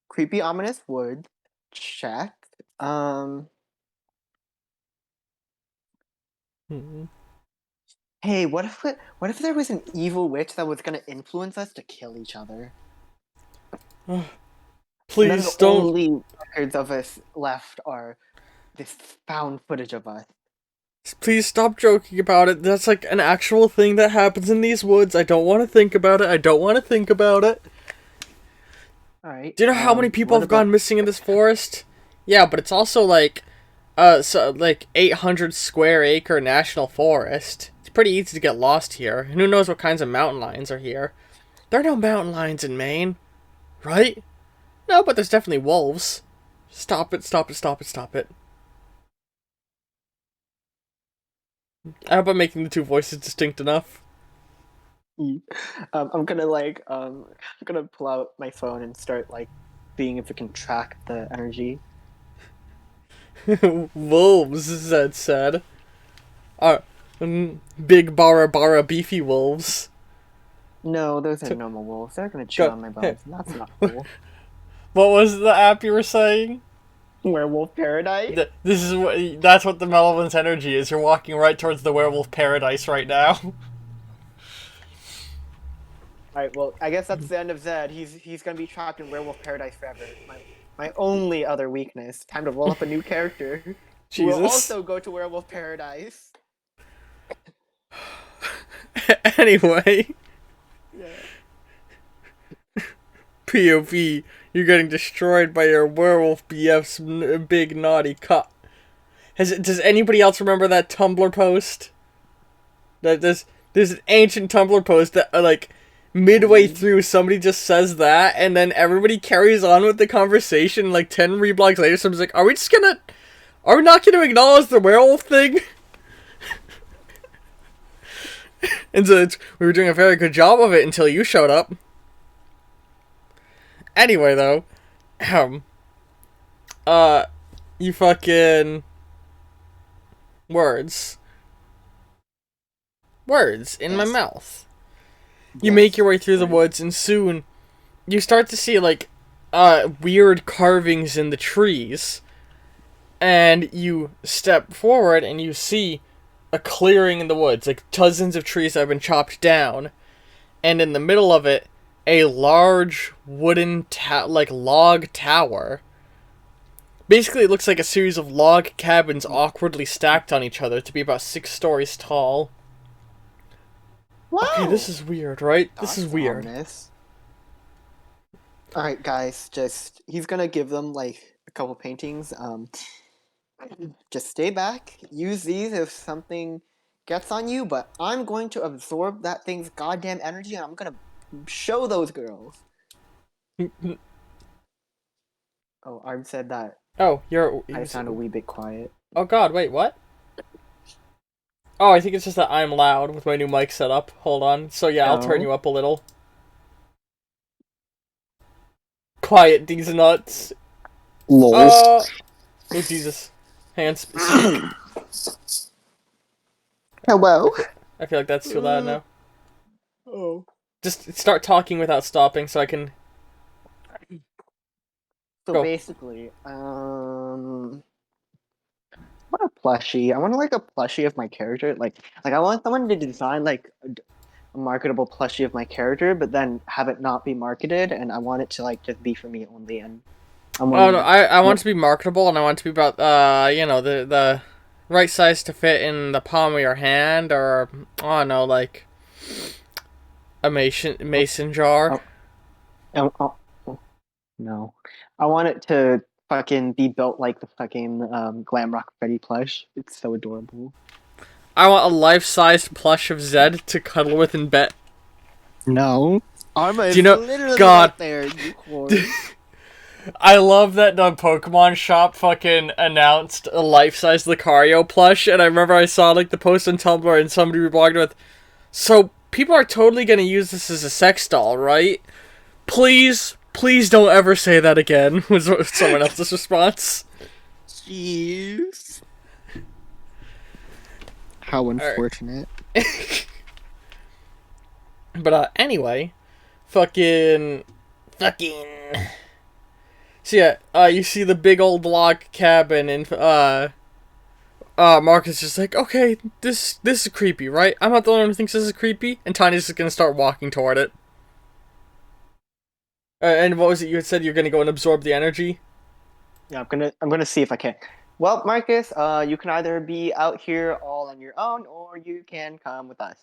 Creepy, ominous woods. Check. Um.
Hmm.
Hey, what if there was an evil witch that was gonna influence us to kill each other? And then the
Please don't.
only records of us left are this found footage of us.
Please stop joking about it. That's like an actual thing that happens in these woods. I don't want to think about it. I don't want to think about it.
All right.
Do you know how many people
What
have gone
about
missing in this forest? Yeah, but it's also like, like 800 square acre national forest. It's pretty easy to get lost here. And who knows what kinds of mountain lions are here? There are no mountain lions in Maine, right? No, but there's definitely wolves. Stop it, stop it, stop it, stop it. I hope I'm making the two voices distinct enough.
I'm gonna like I'm gonna pull out my phone and start like seeing if it can track the energy.
Wolves, Zed said. Uh, big bara bara beefy wolves.
No, those are normal wolves. They're gonna chew
Go.
on my
Hey.
bones, and that's not cool.
What was the app you were saying?
Werewolf paradise.
This is what. That's what the malevolence energy is. You're walking right towards the werewolf paradise right now.
All right, well, I guess that's the end of Zed. He's gonna be trapped in werewolf paradise forever. My only other weakness. Time to roll up a new character who will
Jesus.
also go to werewolf paradise.
Anyway,
Yeah.
POV, you're getting destroyed by your werewolf BF's big naughty cut. Does anybody else remember that Tumblr post? That there's an ancient Tumblr post that like midway through somebody just says that and then everybody carries on with the conversation like 10 reblocks later somebody's like, are we not gonna acknowledge the werewolf thing? And so we were doing a very good job of it until you showed up. Anyway though, um uh you fucking words in my
Yes.
mouth. You make
Yes.
your way through the
Right.
woods and soon you start to see like weird carvings in the trees, and you step forward and you see a clearing in the woods, like dozens of trees that have been chopped down, and in the middle of it a large wooden like log tower. Basically it looks like a series of log cabins awkwardly stacked on each other to be about 6 stories tall. Okay, this
Wow.
is weird, right? This is
That's
weird.
ominous. All right, guys. Just he's gonna give them like a couple paintings. Just stay back. Use these if something gets on you. But I'm going to absorb that thing's goddamn energy, and I'm gonna show those girls. Oh, Arm said that
Oh,
I sound a wee bit quiet.
oh god, wait, what? Oh, I think it's just that I'm loud with my new mic setup. Hold on. So yeah, I'll turn
No.
you up a little. Quiet these nuts.
Lol.
Oh Jesus. Hands speak. I
Hello.
feel, I feel like that's too loud now.
Oh.
Just start talking without stopping so I can
So
go.
basically, I want a plushie. I want like a plushie of my character. Like I want someone to design like a marketable plushie of my character, but then have it not be marketed, and I want it to like just be for me only. And I'm
Oh no,
wondering,
I want
what?
it to be marketable and I want it to be about the right size to fit in the palm of your hand or I don't know, like a mason jar.
Oh, oh, oh, oh, no, I want it to fucking be built like the fucking Glam Rock Freddy plush. It's so adorable.
I want a life-sized plush of Zed to cuddle with in bed.
No, Arma
Do you
is
know?
literally
God,
right there, you whore.
I love that the Pokemon shop fucking announced a life-size Lucario plush, and I remember I saw like the post on Tumblr and somebody replied with, "So people are totally gonna use this as a sex doll, right? Please don't ever say that again." Was someone else's response.
Jeez. How
All right,
unfortunate.
but anyway, fucking. So yeah, you see the big old log cabin and Marcus is just like, okay, this is creepy, right? I'm not the only one who thinks this is creepy, and Tiny's just gonna start walking toward it. And what was it you had said? You're gonna go and absorb the energy.
Yeah, I'm gonna see if I can. Well, Marcus, you can either be out here all on your own, or you can come with us.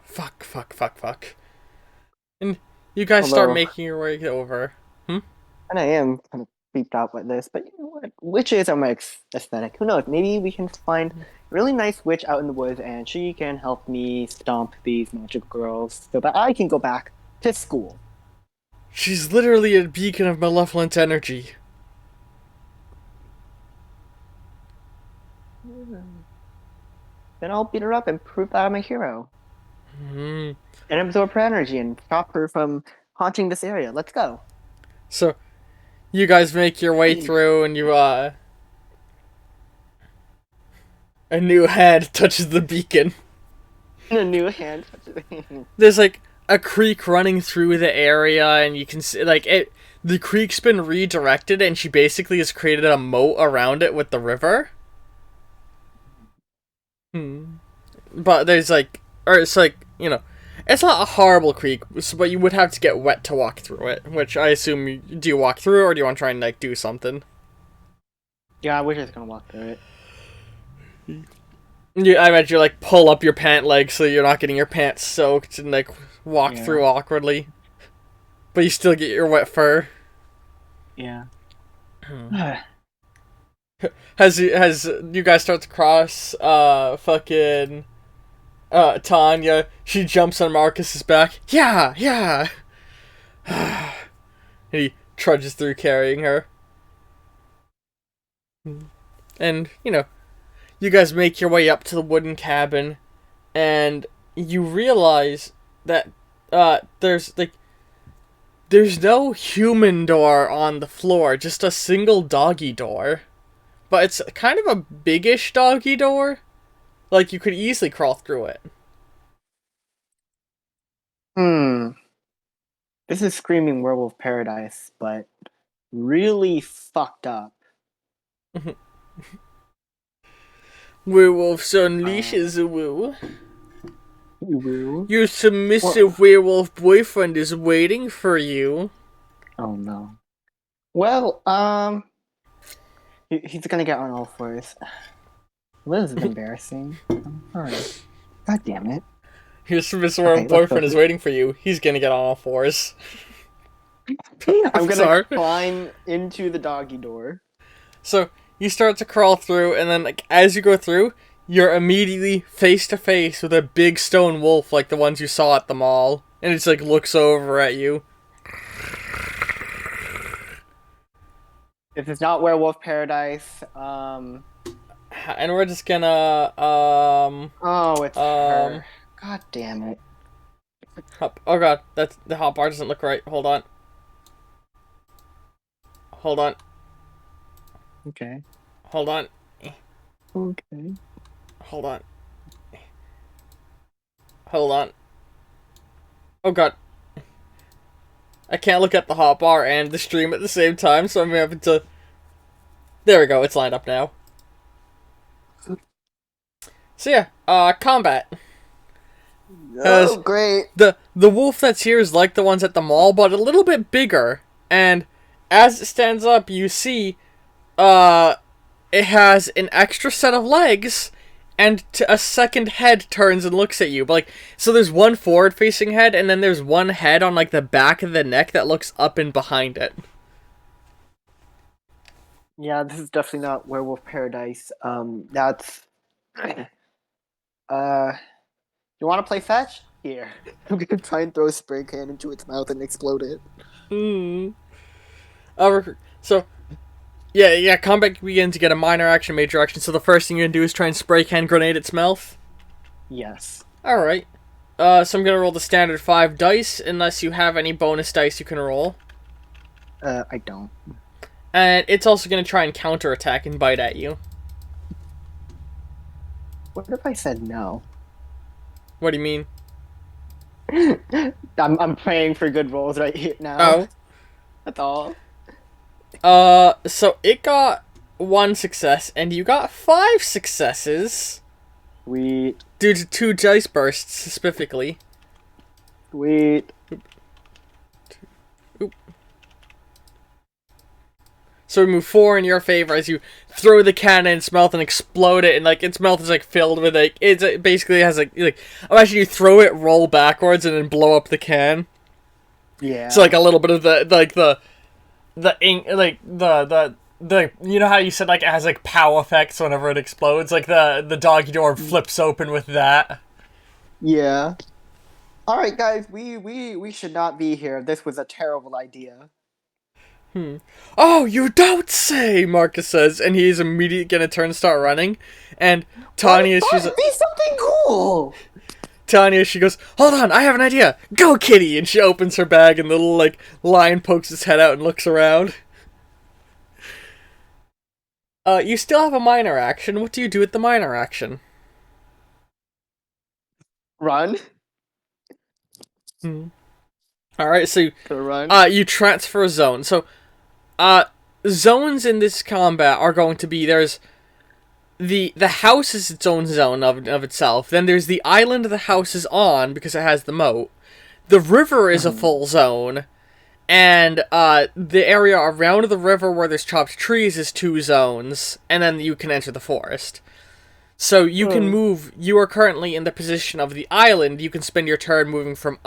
Fuck. And you guys start
Although,
making your way over. Hmm?
and I am kind of creeped out by this, but you know what? Witches are my aesthetic. Who knows? Maybe we can find a really nice witch out in the woods, and she can help me stomp these magical girls, so that I can go back to school.
She's literally a beacon of malevolent energy.
Then I'll beat her up and prove that I'm a hero,
Hmm.
and absorb her energy and stop her from haunting this area. Let's go.
So you guys make your way through, and a new hand touches the beacon.
A new hand.
There's like a creek running through the area, and you can see like it. The creek's been redirected, and she basically has created a moat around it with the river. Hmm. But there's like, or it's like it's not a horrible creek, but you would have to get wet to walk through it. Which I assume do you walk through, or do you want to try and like do something?
Yeah, I wish I was gonna walk through it.
I imagine you like pull up your pant leg so you're not getting your pants soaked and like walk
Yeah,
through awkwardly, but you still get your wet fur.
yeah.
Has you guys start to cross fucking Tanya? She jumps on Marcus's back. Yeah. And he trudges through carrying her. And you guys make your way up to the wooden cabin, and you realize that there's no human door on the floor, just a single doggy door. But it's kind of a biggish doggy door. Like you could easily crawl through it.
Hmm. This is Screaming Werewolf Paradise, but really fucked up.
Werewolves
Uh,
unleashes a woo.
Woo.
Your
Well,
submissive werewolf boyfriend is waiting for you.
oh no. Well, he's gonna get on all fours. Well, this is embarrassing. I'm sorry. God damn it.
Your submissive
Okay,
werewolf
let's go
boyfriend is
through.
waiting for you. He's gonna get on all fours.
I'm gonna
Sorry.
climb into the doggy door.
So you start to crawl through, and then like as you go through, you're immediately face to face with a big stone wolf like the ones you saw at the mall, and it's like looks over at you.
This is not Werewolf Paradise.
and we're just gonna
Oh, it's
um
her. God damn it.
hop. Oh god, that's the hot bar doesn't look right. Hold on. Hold on.
Okay.
Hold on.
Okay.
Hold on. Hold on. Oh god. I can't look at the hotbar and the stream at the same time, so I'm having to. There we go. It's lined up now. So yeah, combat.
Oh, great.
The wolf that's here is like the ones at the mall, but a little bit bigger. And as it stands up, you see, it has an extra set of legs, and a second head turns and looks at you. But like, so there's one forward-facing head, and then there's one head on like the back of the neck that looks up and behind it.
Yeah, this is definitely not Werewolf Paradise. That's. You want to play fetch? Here. I'm gonna try and throw a spray can into its mouth and explode it.
Hmm. So, yeah, combat begins to get a minor action, major action, so the first thing you're gonna do is try and spray can grenade its mouth?
Yes.
Alright. So I'm gonna roll the standard 5 dice, unless you have any bonus dice you can roll.
I don't.
And it's also gonna try and counterattack and bite at you.
What if I said no?
What do you mean?
I'm praying for good rolls right here now.
Oh.
That's all.
So it got 1 success, and you got 5 successes.
Sweet.
Due to 2 dice bursts, specifically.
Sweet.
Oop. So we move 4 in your favor as you throw the can in its mouth and explode it, and like its mouth is like filled with like it basically has like imagine you throw it, roll backwards, and then blow up the can.
Yeah.
So like a little bit of the ink, like the you know how you said like it has like pow effects whenever it explodes, like the doggy door flips open with that.
Yeah. All right, guys, we should not be here. This was a terrible idea.
Oh, you don't say, Marcus says, and he's immediately gonna turn and start running. And Tanya, she's
be something cool.
Tanya, she goes, hold on, I have an idea. Go, kitty! And she opens her bag, and the little like lion pokes its head out and looks around. You still have a minor action. What do you do with the minor action?
Run.
Alright, so
Run.
you transfer a zone. So zones in this combat are going to be there's the house is its own zone of itself. Then there's the island the house is on because it has the moat. The river is a full zone. And the area around the river where there's chopped trees is 2 zones, and then you can enter the forest. So you can move. You are currently in the position of the island. You can spend your turn moving from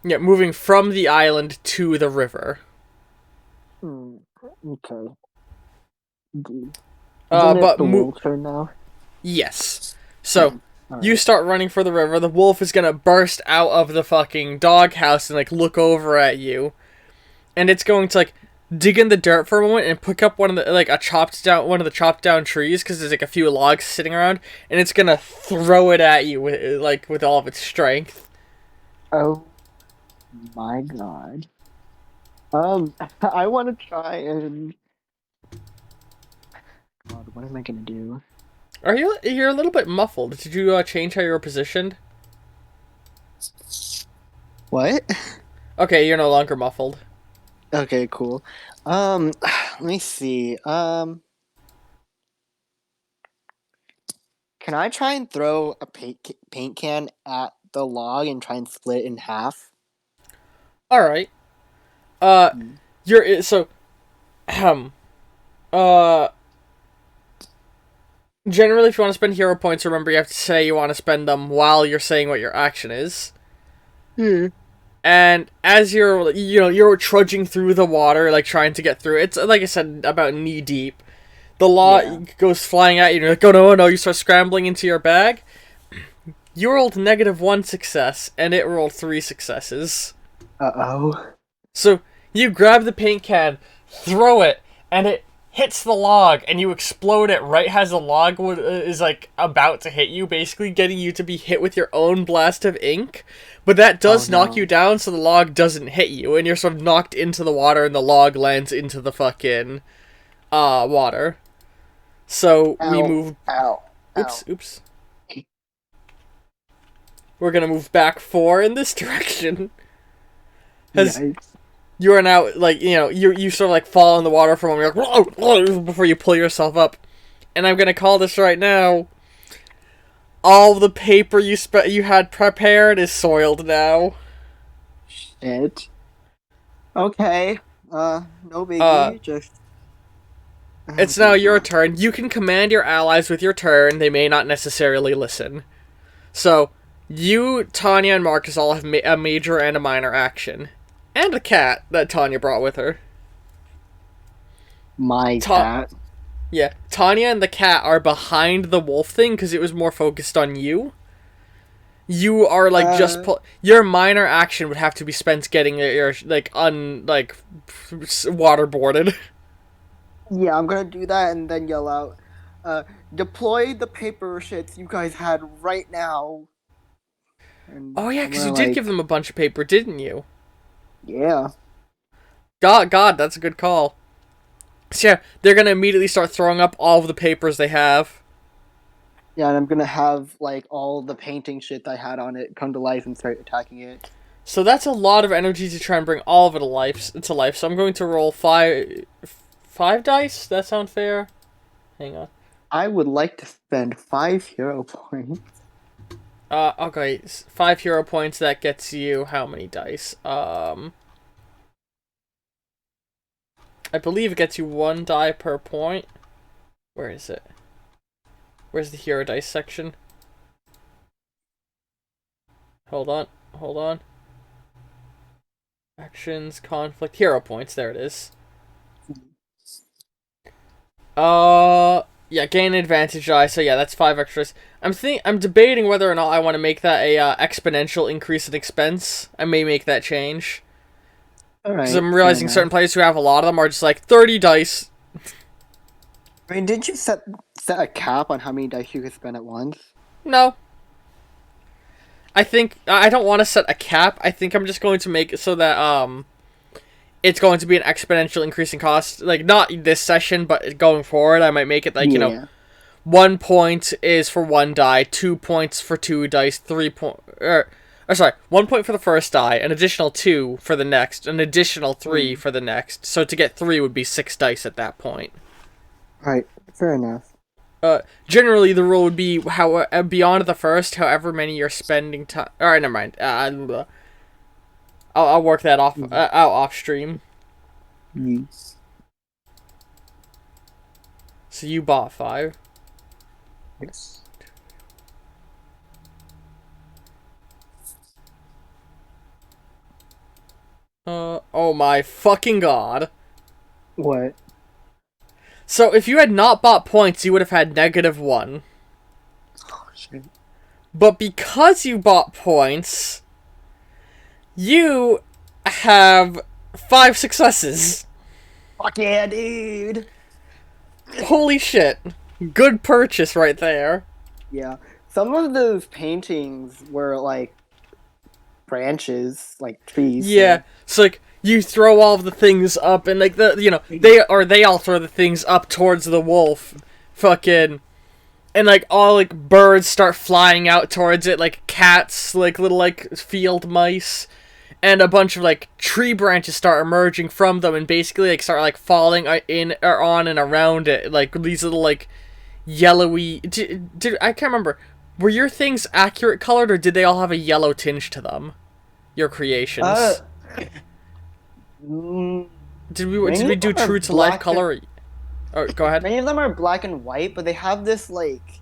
moving from the island to the river.
Okay.
But
turn now.
Yes. So you start running for the river. The wolf is gonna burst out of the fucking doghouse and like look over at you, and it's going to like dig in the dirt for a moment and pick up one of the chopped down trees because there's like a few logs sitting around, and it's gonna throw it at you with all of its strength.
Oh my god. I want to try and. God, what am I gonna do?
You're a little bit muffled. Did you change how you were positioned?
What?
Okay, you're no longer muffled.
Okay, cool. Let me see. Can I try and throw a paint can at the log and try and split it in half?
All right. You're so. Generally, if you want to spend hero points, remember you have to say you want to spend them while you're saying what your action is. And as you're trudging through the water, like trying to get through. It's like I said, about knee deep. The log goes flying at you, and you're like, oh no, no! You start scrambling into your bag. You rolled -1 success, and it rolled 3 successes.
Uh-oh.
So you grab the paint can, throw it, and it hits the log, and you explode it right as the log is like about to hit you, basically getting you to be hit with your own blast of ink. But that does knock you down, so the log doesn't hit you, and you're sort of knocked into the water, and the log lands into the fucking water. So we move.
Ow.
Oops. We're gonna move back 4 in this direction. You are now, like, you sort of, like, fall in the water for a moment, you're like, whoa, before you pull yourself up. And I'm gonna call this right now. All the paper you had prepared is soiled now.
Shit. Okay. No biggie,
It's now your turn. You can command your allies with your turn. They may not necessarily listen. So, you, Tanya, and Marcus all have a major and a minor action. And a cat that Tanya brought with her.
My cat?
Yeah, Tanya and the cat are behind the wolf thing because it was more focused on you. You are, like, your minor action would have to be spent getting your, waterboarded.
Yeah, I'm gonna do that and then yell out, deploy the paper shits you guys had right now. And
oh, yeah, because you did give them a bunch of paper, didn't you?
Yeah.
God, that's a good call. So yeah, they're gonna immediately start throwing up all of the papers they have.
Yeah, and I'm gonna have, like, all the painting shit I had on it come to life and start attacking it.
So that's a lot of energy to try and bring all of it to life. So I'm going to roll 5 dice. That sound fair? Hang on.
I would like to spend 5 hero points.
Okay, 5 hero points. That gets you how many dice? I believe it gets you 1 die per point. Where is it? Where's the hero dice section? Hold on. Actions, conflict, hero points. There it is. Yeah, gain advantage die. So yeah, that's 5 extras. I'm debating whether or not I want to make that a exponential increase in expense. I may make that change. Because I'm realizing certain players who have a lot of them are just like 30 dice.
I mean, did you set a cap on how many dice you could spend at once?
No. I think I don't want to set a cap. I think I'm just going to make it so that it's going to be an exponential increase in cost. Like, not this session, but going forward, I might make it like, 1 point is for 1 die, 2 points for 2 dice, 3 points. Sorry, 1 point for the first die, an additional 2 for the next, an additional 3 for the next. So to get 3 would be 6 dice at that point.
Right, fair enough.
Generally, the rule would be how beyond the first, however many you're spending time. All right, never mind. I'll work that off out off stream.
Yes.
So you bought 5.
Yes.
Oh my fucking god.
What?
So if you had not bought points, you would have had -1.
Oh, shit.
But because you bought points, you have 5 successes.
Fuck yeah, dude!
Holy shit. Good purchase right there.
Yeah. Some of those paintings were, like, branches, like trees.
Yeah. So, like, you throw all of the things up, and, like, they all throw the things up towards the wolf. Fucking... And, like, all, like, birds start flying out towards it, like cats, like, little, like, field mice. And a bunch of, like, tree branches start emerging from them and basically, like, start, like, falling in or on and around it. Like, these little, like, yellowy... I can't remember. Were your things accurate colored, or did they all have a yellow tinge to them? Your creations. Did we do true to life color? Oh, go ahead.
Many of them are black and white, but they have this, like...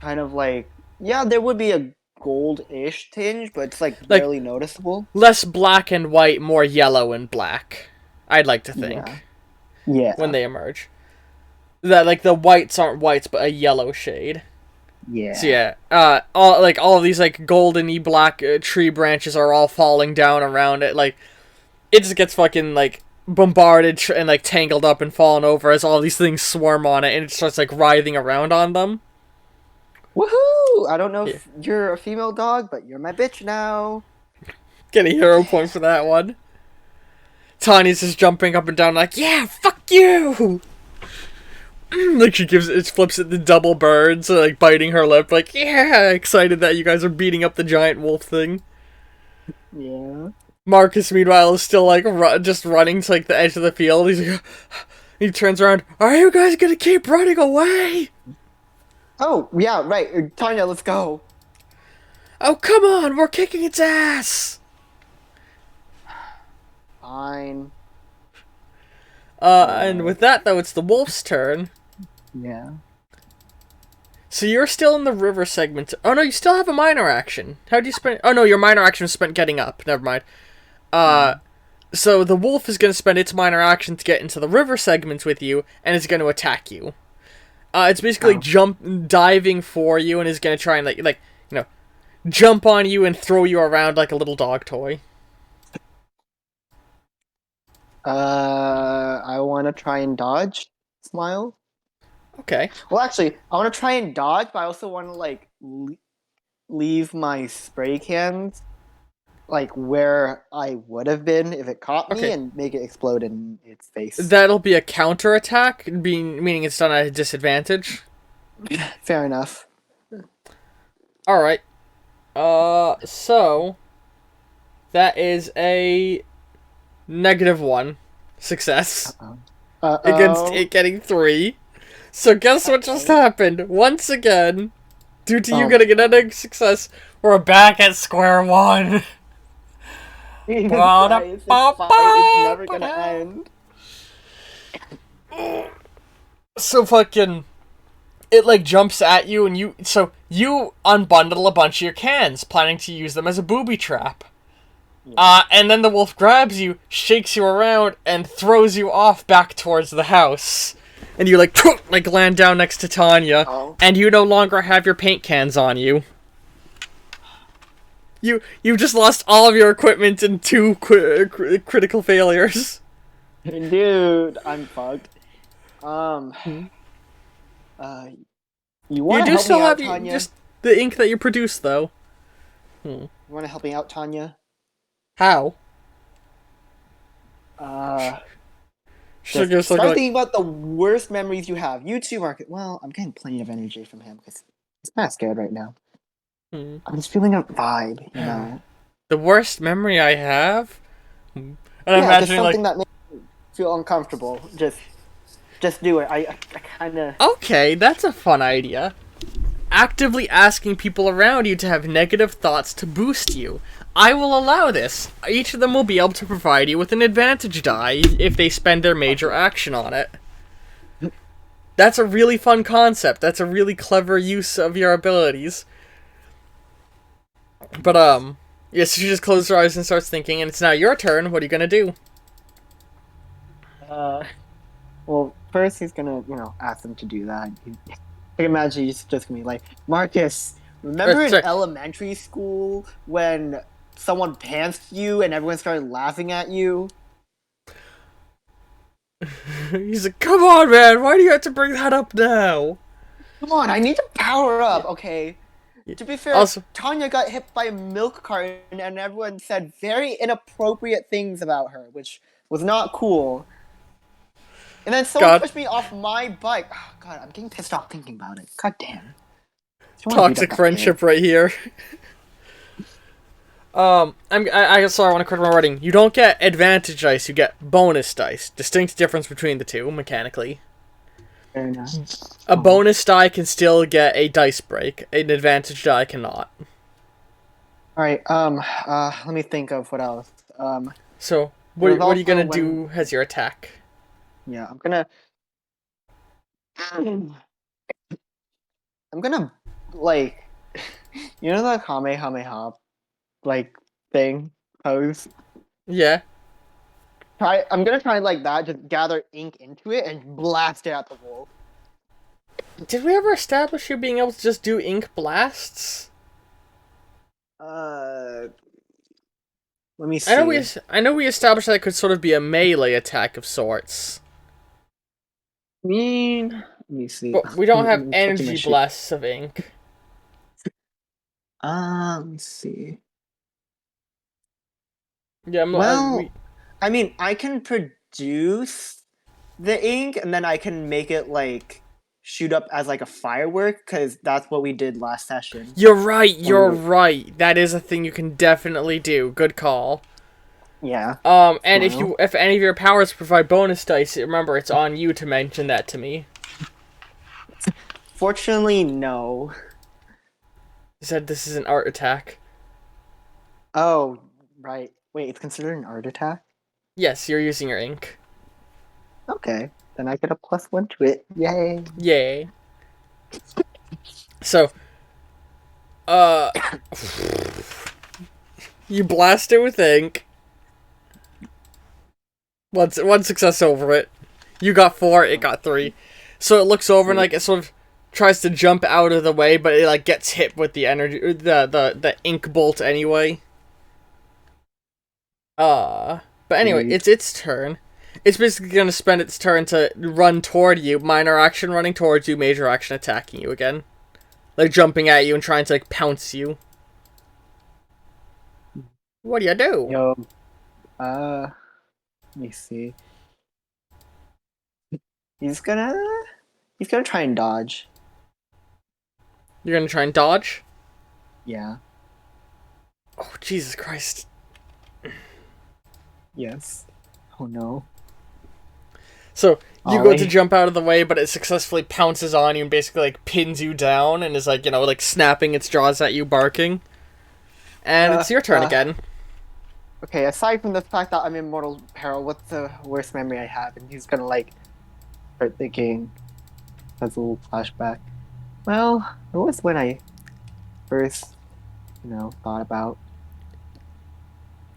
kind of, like... Yeah, there would be a gold-ish tinge, but it's, like, barely noticeable.
Less black and white, more yellow and black. I'd like to think.
Yeah.
When they emerge. That, like, the whites aren't whites, but a yellow shade.
Yeah.
So, yeah. All of these, like, golden-y black tree branches are all falling down around it. Like, it just gets fucking, like, bombarded and like tangled up and fallen over as all these things swarm on it, and it starts like writhing around on them.
Woohoo! I don't know
Yeah.
if you're a female dog, but you're my bitch now.
Get a hero point for that one. Tanya's just jumping up and down like, yeah, fuck you! Like she flips it the double birds, like biting her lip, like, yeah, excited that you guys are beating up the giant wolf thing.
Yeah.
Marcus, meanwhile, is still like just running to like the edge of the field. He's like, he turns around, are you guys gonna keep running away?
Oh, yeah, right. Tanya, let's go.
Oh, come on, we're kicking its ass!
Fine.
And with that, though, it's the wolf's turn.
Yeah.
So you're still in the river segment. Oh no, you still have a minor action. How do you spend? Oh no, your minor action was spent getting up. Never mind. So the wolf is going to spend its minor action to get into the river segment with you, and is going to attack you. It's basically diving for you, and is going to try and jump on you and throw you around like a little dog toy.
I want to try and dodge. Smile.
Okay.
Well, actually, I want to try and dodge, but I also want to like leave my spray cans like where I would have been if it caught me,
Okay.
and make it explode in its face.
That'll be a counter attack, meaning it's done at a disadvantage.
Fair enough.
All right. So that is a -1 success against it getting 3. So guess what just happened? Once again, due to you getting another success, we're back at square one.
Jesus Christ, it's never gonna end.
So fucking, it like jumps at you, and you unbundle a bunch of your cans, planning to use them as a booby trap. And then the wolf grabs you, shakes you around, and throws you off back towards the house. And you like land down next to Tanya, and you no longer have your paint cans on you. You just lost all of your equipment in 2 critical failures.
Dude, I'm fucked. You want to help me out, Tanya?
Just the ink that you produce, though.
You want to help me out, Tanya?
How?
Start thinking about the worst memories you have. You too, Mark. Well, I'm getting plenty of energy from him because he's kind of scared right now. I'm just feeling a vibe, you know.
The worst memory I have? And
just something that makes me feel uncomfortable. Just do it. I kind of...
Okay, that's a fun idea. Actively asking people around you to have negative thoughts to boost you. I will allow this. Each of them will be able to provide you with an advantage die if they spend their major action on it. That's a really fun concept. That's a really clever use of your abilities. But, yeah, so she just closes her eyes and starts thinking, and it's now your turn. What are you gonna do?
Well, first he's gonna, ask them to do that. I can imagine he's just gonna be like, Marcus, remember in elementary school when someone pantsed you and everyone started laughing at you?
He's like, come on, man, why do you have to bring that up now?
Come on, I need to power up, okay? To be fair, Tanya got hit by a milk carton and everyone said very inappropriate things about her, which was not cool. And then someone pushed me off my bike. Oh, God, I'm getting pissed off thinking about it. God damn.
Toxic friendship right here. I sorry, I want to correct my wording. You don't get advantage dice, you get bonus dice. Distinct difference between the two, mechanically.
Fair enough.
A bonus die can still get a dice break. An advantage die cannot.
Alright, let me think of what else.
So, what are you gonna do as your attack?
Yeah, I'm gonna, like, you know the Kamehameha, like, thing? Pose?
Yeah.
I'm gonna try like that, just gather ink into it and blast it at the wolf.
Did we ever establish you being able to just do ink blasts?
Let me see.
I know we established that it could sort of be a melee attack of sorts.
Let me see.
But we don't have
I'm checking my
energy
sheet.
blasts of ink.
Let me see.
Yeah,
Well, I mean, I can produce the ink and then I can make it like shoot up as like a firework because that's what we did last session.
you're right,
When we
you're
were,
right. That is a thing you can definitely do. Good call.
yeah.
And
Smile.
if any of your powers provide bonus dice, remember it's on you to mention that to me.
Fortunately, no.
You said this is an art attack.
Oh, right. Wait, it's considered an art attack?
Yes, you're using your ink.
Okay. Then I get a +1 to it. Yay.
Yay. So, uh, you blast it with ink. One success over it. You got 4, it got 3. So it looks over and like it sort of tries to jump out of the way, but it like gets hit with the energy, the ink bolt anyway. But anyway,
Sweet.
it's its turn. It's basically gonna spend its turn to run toward you. Minor action running towards you, major action attacking you again. Like jumping at you and trying to like pounce you. What do you do?
Yo. Let me see. He's gonna try and dodge.
You're gonna try and dodge?
Yeah.
Oh, Jesus Christ.
Yes. Oh no.
So, you go to
Ollie.
jump out of the way, but it successfully pounces on you and basically, like, pins you down and is, like, you know, like, snapping its jaws at you, barking. And it's your turn again.
Okay, aside from the fact that I'm in mortal peril, what's the worst memory I have? And he's gonna, like, start thinking. That's a little flashback. Well, it was when I first, thought about,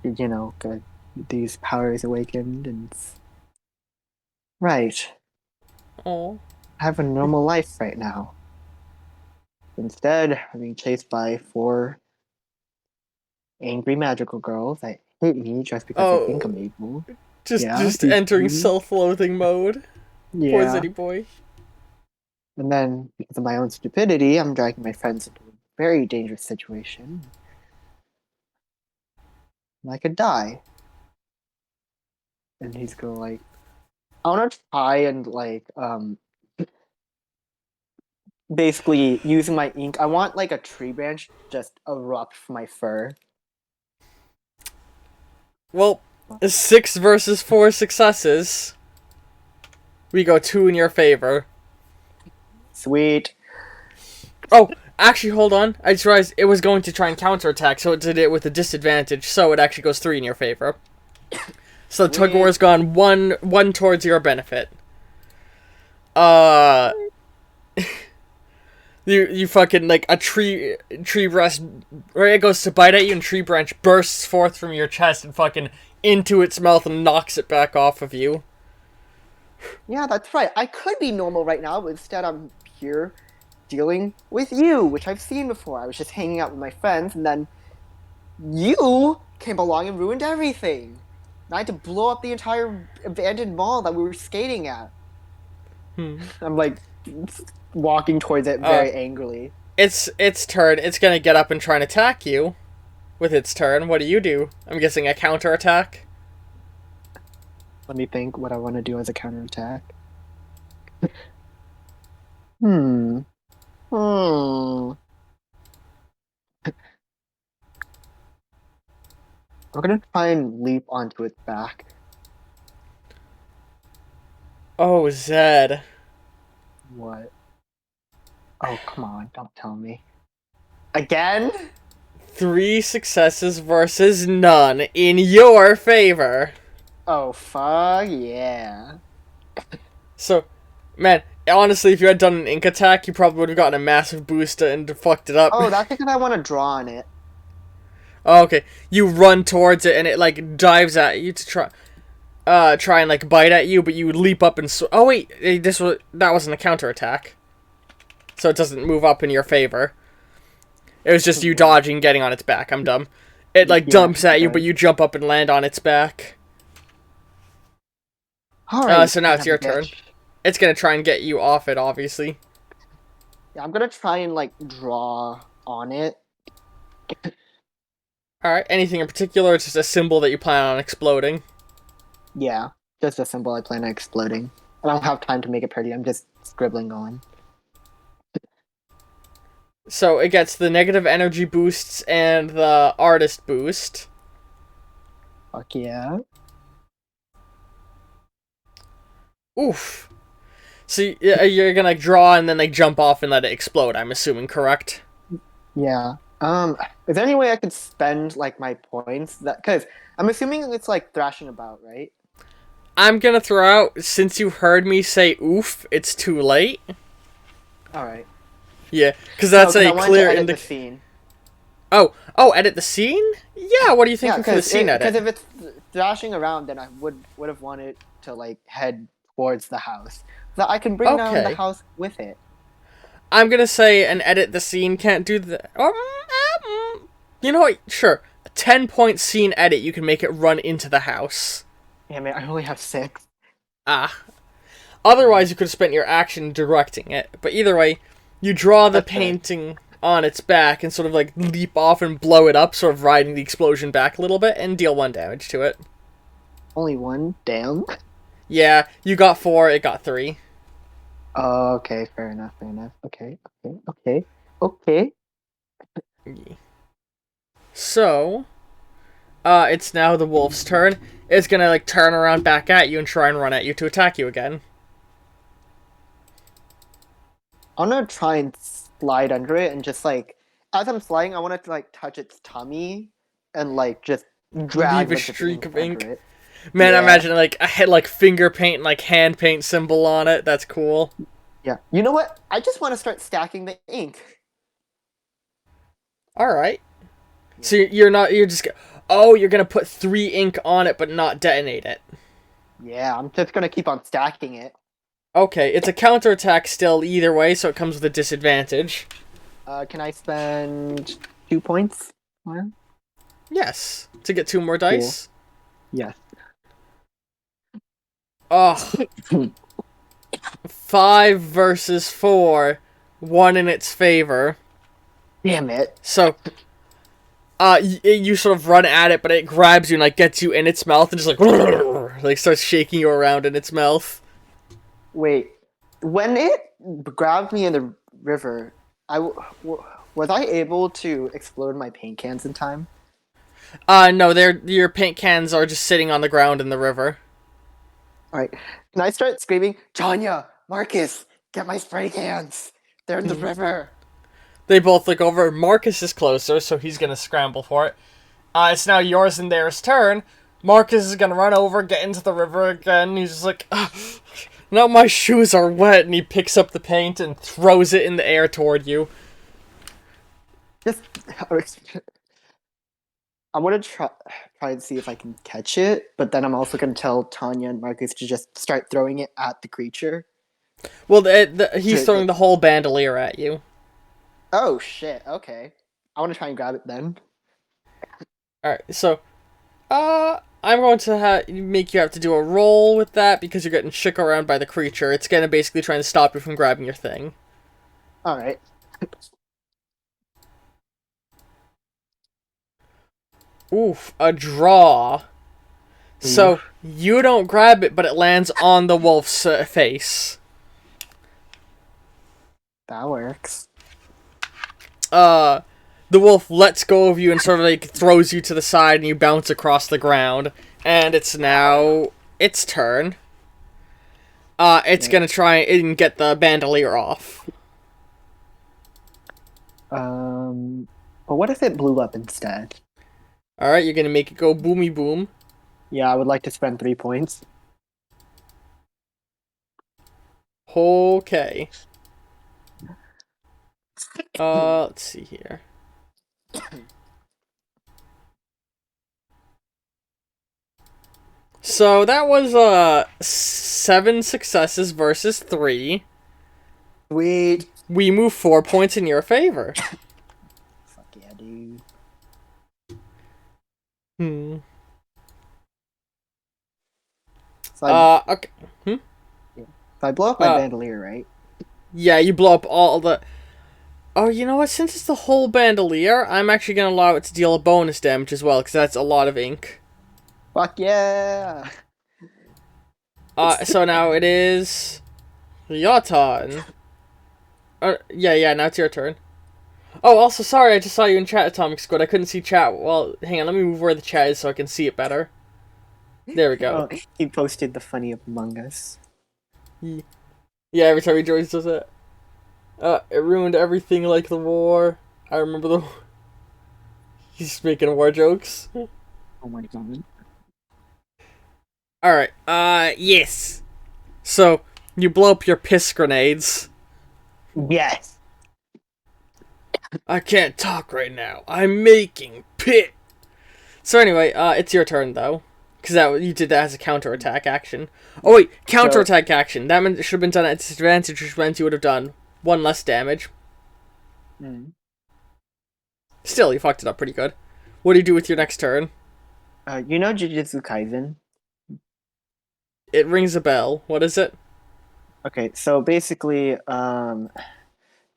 got these powers awakened and... Right.
Oh.
I have a normal life right now. Instead, I'm being chased by 4 angry magical girls that hate me just because they think I'm
Oh.
evil.
Just entering self-loathing mode. Poor
Yeah.
Zitty boy.
And then, because of my own stupidity, I'm dragging my friends into a very dangerous situation. And I could die. And he's gonna, like... I wanna try and, like, basically, using my ink, I want, like, a tree branch just erupt from my fur.
Well, 6 versus 4 successes. We go 2 in your favor.
Sweet.
Oh, actually, hold on. I just realized it was going to try and counterattack, so it did it with a disadvantage, so it actually goes 3 in your favor. So the tug of war's gone one towards your benefit. You fucking, like, a tree branch, right? It goes to bite at you, and tree branch bursts forth from your chest and fucking into its mouth and knocks it back off of you.
Yeah, that's right. I could be normal right now, but instead I'm here dealing with you, which I've seen before. I was just hanging out with my friends, and then you came along and ruined everything. And I had to blow up the entire abandoned mall that we were skating at. I'm like walking towards it very angrily.
It's turn. It's gonna get up and try and attack you. With its turn, what do? I'm guessing a counterattack.
Let me think what I want to do as a counterattack. Hmm. I'm gonna try and leap onto its back.
Oh, Zed.
What? Oh, come on, don't tell me. Again?
3 successes versus none in your favor.
Oh, fuck yeah.
So, man, honestly, if you had done an ink attack, you probably would have gotten a massive boost and fucked it up.
Oh, that's because I want to draw on it.
Oh, okay. You run towards it and it like dives at you to try and like bite at you, but you leap up and oh wait, that wasn't a counterattack. So it doesn't move up in your favor. It was just you dodging, getting on its back. I'm dumb. It like
Yeah,
dumps at
it
you, but
does.
you jump up and land on its back.
All right,
So now
son
it's
of a
your turn.
bitch.
It's gonna try and get you off it, obviously.
Yeah, I'm gonna try and like draw on it.
Alright, anything in particular, or just a symbol that you plan on exploding?
Yeah, just a symbol I plan on exploding. I don't have time to make it pretty. I'm just scribbling on.
So it gets the negative energy boosts and the artist boost.
Fuck yeah.
Oof. So you're gonna draw and then like jump off and let it explode, I'm assuming, correct?
Yeah. Is there any way I could spend like my points that because I'm assuming it's like thrashing about, right?
I'm gonna throw out, since you heard me say oof, it's too late.
All right.
Yeah, because
No,
that's
because I
a
wanted to
clear
edit the
indic.
scene.
Oh, edit the scene? Yeah, what are you
Yeah,
thinking for the scene
because
edit?
if it's thrashing around, then I would have wanted to like head towards the house, so I can bring down the
Okay.
house with it.
I'm gonna say an edit the scene can't do the. You know what? Sure. A 10-point scene edit, you can make it run into the house.
Damn it! I only have 6.
Ah. Otherwise, you could have spent your action directing it. But either way, you draw the
That's fair.
painting on its back and sort of like leap off and blow it up, sort of riding the explosion back a little bit, and deal 1 damage to it.
Only one. Damn.
Yeah, you got 4, it got 3.
Oh, okay. Fair enough. Fair enough. Okay. Okay. Okay. Okay.
Yeah. So, it's now the wolf's turn. It's gonna like turn around back at you and try and run at you to attack you again.
I'm gonna try and slide under it and just like as I'm sliding, I want to like touch its tummy and like just drag
Leave
a
a
bunch of
streak
ink
of
under
ink.
it.
Man,
Yeah.
imagine like a head like finger paint and like hand paint symbol on it. That's cool.
Yeah. You know what? I just want to start stacking the ink.
All right.
Yeah.
So you're not. You're just. Oh, you're gonna put 3 ink on it, but not detonate it.
Yeah, I'm just gonna keep on stacking it.
Okay, it's a counterattack still either way, so it comes with a disadvantage.
Can I spend 2 points? Well,
Yes, to get 2 more
cool.
dice.
Yes.
Ugh. 5 versus 4, 1 in its favor.
Damn it.
So, you sort of run at it, but it grabs you and like gets you in its mouth and just like starts shaking you around in its mouth.
Wait. When it grabbed me in the river, was I able to explode my paint cans in time?
No, your paint cans are just sitting on the ground in the river.
All right. Can I start screaming, Tanya, Marcus, get my spray cans? They're in the river.
They both look over. Marcus is closer, so he's gonna scramble for it. It's now yours and theirs turn. Marcus is gonna run over, get into the river again. He's just like, now my shoes are wet, and he picks up the paint and throws it in the air toward you.
Just, I want to try and see if I can catch it, but then I'm also going to tell Tanya and Marcus to just start throwing it at the creature.
Well, he's throwing the whole bandolier at you.
Oh shit! Okay, I want to try and grab it then.
Alright, so, I'm going to make you have to do a roll with that because you're getting shook around by the creature. It's gonna basically try to stop you from grabbing your thing.
All right.
Oof, a draw. So,
Oof.
you don't grab it, but it lands on the wolf's face.
That works.
The wolf lets go of you and sort of like throws you to the side and you bounce across the ground. And it's now its turn. It's gonna try and get the bandolier off.
But what if it blew up instead?
Alright, you're gonna make it go boomy boom.
Yeah, I would like to spend 3 points.
Okay. Let's see here. So that was 7 successes versus 3.
Sweet.
We move 4 points in your favor.
Fuck yeah, dude.
Hmm.
So I,
Okay. Hmm?
yeah. So I blow up my
Uh,
bandolier, right?
yeah, you blow up all the... Oh, you know what? Since it's the whole bandolier, I'm actually going to allow it to deal a bonus damage as well, because that's a lot of ink.
Fuck yeah!
So now it is... your turn. Yeah, now it's your turn. Oh, also, sorry, I just saw you in chat, Atomic Squid. I couldn't see chat. Well, hang on, let me move where the chat is so I can see it better. There we go.
Oh, he posted the funny Among Us.
Yeah, every time he joins does it. It ruined everything like the war. I remember the... He's making war jokes.
Oh my god.
Alright, yes. So, you blow up your piss grenades.
Yes.
I can't talk right now. I'm making pit. So anyway, it's your turn though, because you did that as a counterattack action. Oh wait, counterattack action. That meant it should have been done at disadvantage, which meant you would have done one less damage.
Mm.
Still, you fucked it up pretty good. What do you do with your next turn?
You know Jujutsu Kaisen?
It rings a bell. What is it?
Okay, so basically,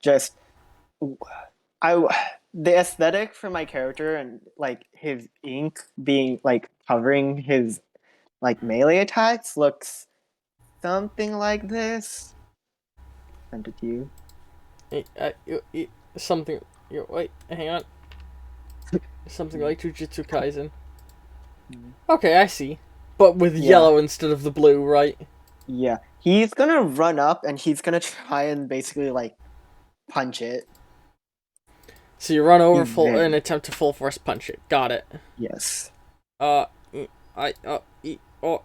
just the aesthetic for my character and like his ink being like covering his like melee attacks looks something like this. Sent it to you.
Something. Wait, hang on. Something like Jujutsu Kaisen. Okay, I see. But with
Yeah,
yellow instead of the blue, right?
yeah. He's gonna run up and he's gonna try and basically like punch it.
So you run over
He's
full and
very
attempt to full force punch it. Got it.
yes.
Uh,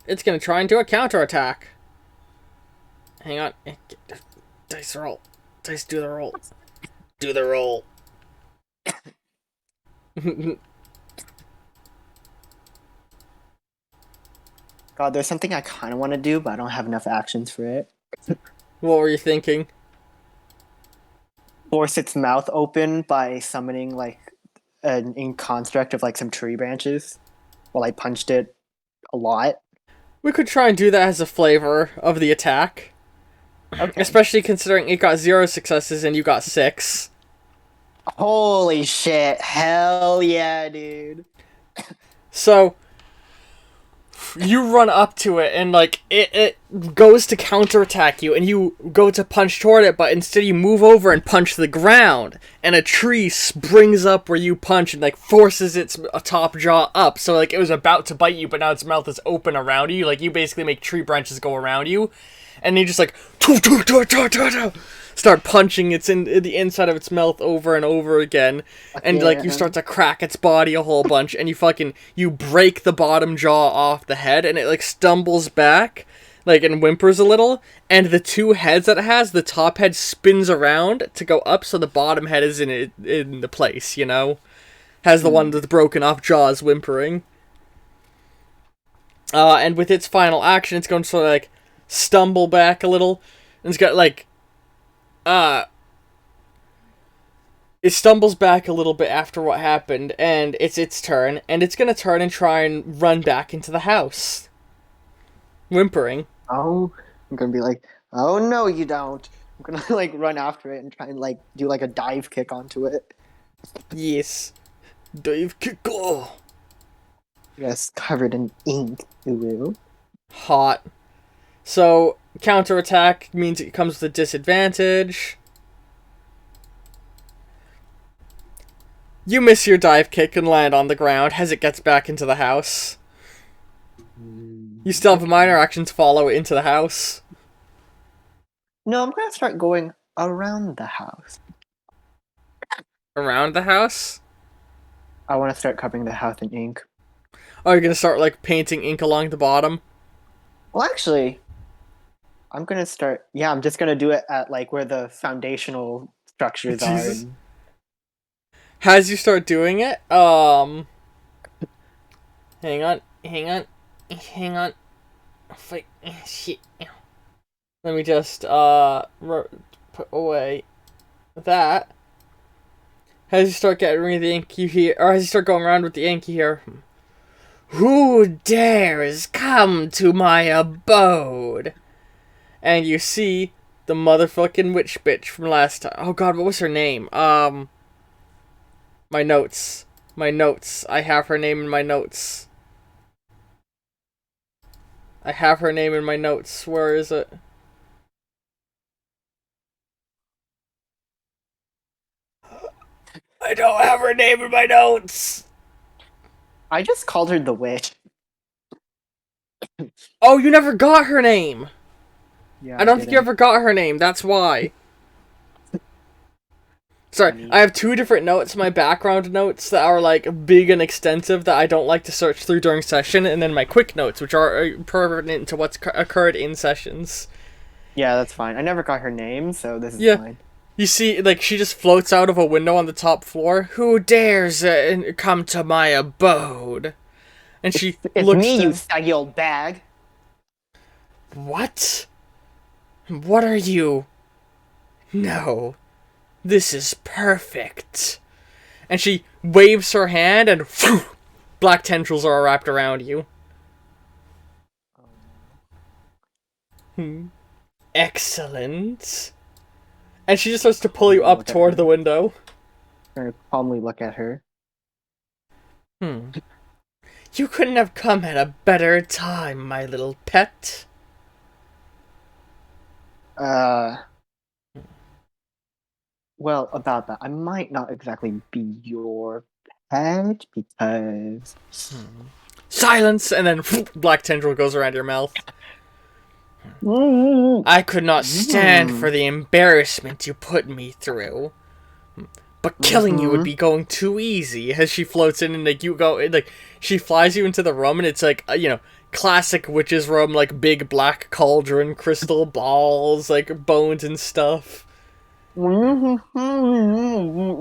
it's gonna try and do a counterattack. Hang on. Dice roll. Dice do the roll. Do the roll.
God, there's something I kind of want to do, but I don't have enough actions for it.
What were you thinking?
Force its mouth open by summoning like an ink construct of like some tree branches. While I punched it a lot.
We could try and do that as a flavor of the attack.
Okay.
Especially considering it got 0 successes and you got 6.
Holy shit! Hell yeah, dude.
So, you run up to it and like it goes to counterattack you and you go to punch toward it, but instead you move over and punch the ground and a tree springs up where you punch and like forces its top jaw up, so like it was about to bite you but now its mouth is open around you. Like you basically make tree branches go around you and you just like start punching its in the inside of its mouth over and over again, and like you start to crack its body a whole bunch, and you break the bottom jaw off the head, and it like stumbles back, like and whimpers a little, and the two heads that it has, the top head spins around to go up, so the bottom head is in the place, you know, has the one with the broken off jaws whimpering. And with its final action, it's going to sort of like stumble back a little, and it's got like it stumbles back a little bit after what happened, and it's its turn, and it's gonna turn and try and run back into the house, whimpering.
Oh, I'm gonna be like, oh no, you don't. I'm gonna like run after it and try and like do like a dive kick onto it.
Yes, dive kick. Oh.
Yes, covered in ink. Ooh.
Hot. So counterattack means it comes with a disadvantage. You miss your dive kick and land on the ground as it gets back into the house. You still have a minor action to follow it into the house.
No, I'm gonna start going around the house.
Around the house?
I want to start covering the house in ink.
Oh, you're gonna start like painting ink along the bottom?
Well, actually, I'm gonna start. Yeah, I'm just gonna do it at like where the foundational structures
Jesus.
are.
As you start doing it, hang on. Fight. Shit. Let me just, put away that. As you start getting rid of the ink, you hear, or as you start going around with the ink, you hear, Who dares come to my abode? And you see the motherfucking witch bitch from last time. Oh god, what was her name? My notes. My notes. I have her name in my notes. I have her name in my notes. Where is it? I don't have her name in my notes!
I just called her the witch.
Oh, you never got her name!
Yeah,
I
I
don't think you
didn't.
ever got her name, that's why. Sorry,
Funny.
I have two different notes, my background notes that are like big and extensive that I don't like to search through during session, and then my quick notes, which are pertinent to what's occurred in sessions.
Yeah, that's fine. I never got her name, so this is
Yeah,
fine.
you see, like, she just floats out of a window on the top floor. Who dares come to my abode? And she
It's
looks
me, you
down.
saggy old bag.
What? What are you? No, this is perfect. And she waves her hand, and phew, black tendrils are wrapped around you.
Oh
Excellent. And she just starts to pull you
no.
up
Look at
toward the
her.
window.
Very calmly look at her.
Hmm. You couldn't have come at a better time, my little pet.
Uh, well, about that, I might not exactly be your pet because.
Silence! And then phew, black tendril goes around your mouth.
Mm,
I could not stand for
mm,
the embarrassment you put me through. But killing you would
mm-hmm.
be going too easy. As she floats in and like you go, like she flies you into the room, and it's like classic witch's room, like big black cauldron, crystal balls, like bones and stuff.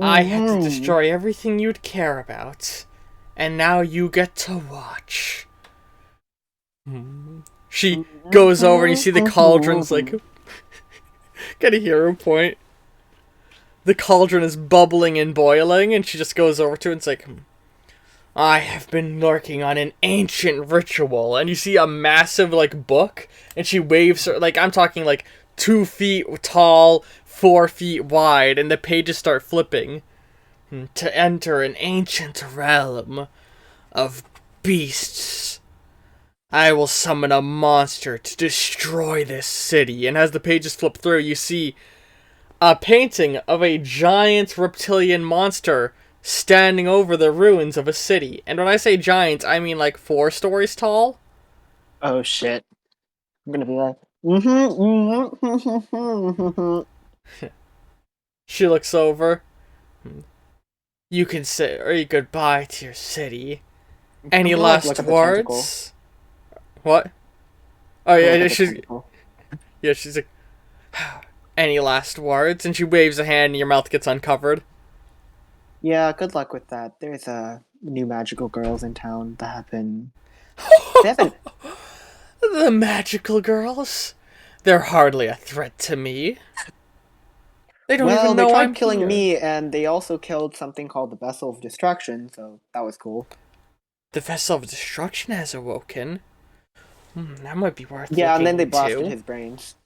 I had to destroy everything you'd care about, and now you get to watch. She goes over and you see the cauldron's like, get a hero point. The cauldron is bubbling and boiling, and she just goes over to it and it's like, I have been working on an ancient ritual. And you see a massive, like, book, and she waves her, like, I'm talking, like, 2 feet tall, 4 feet wide, and the pages start flipping. To enter an ancient realm of beasts. I will summon a monster to destroy this city. And as the pages flip through, you see a painting of a giant reptilian monster standing over the ruins of a city. And when I say giant, I mean like 4 stories tall.
Oh shit! I'm gonna be like,
She looks over. You can say goodbye to your city.
I'm
Any
gonna like look
last
at the tentacle.
words? What? Oh
I'm gonna look
yeah,
at the tentacle.
she's like, any last words? And she waves a hand and your mouth gets uncovered.
Yeah, good luck with that. There's new magical girls in town that have been. They haven't.
The magical girls? They're hardly a threat to me. They don't
Well,
even
they
know
tried
I'm
killing
here.
me, and they also killed something called the Vessel of Destruction, so that was cool.
The vessel of destruction has awoken. That might be worth
Yeah, and
looking
then they blasted
into.
his brains.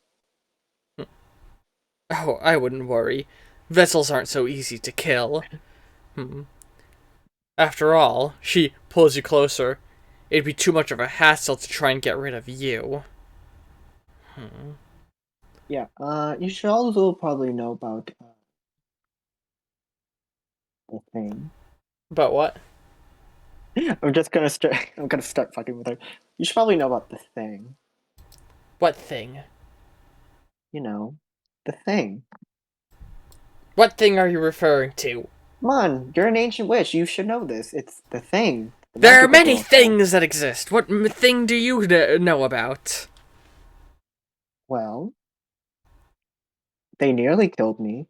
Oh, I wouldn't worry. Vessels aren't so easy to kill. After all, she pulls you closer. It'd be too much of a hassle to try and get rid of you.
Yeah. You should also probably know about the thing.
But what?
I'm just gonna start. I'm gonna start fucking with her. You should probably know about the thing.
What thing?
You know, the thing.
What thing are you referring to?
Come on, you're an ancient witch. You should know this. It's the thing. The
There are
magical
many
girls have.
things that exist. What thing do you know about?
Well, they nearly killed me.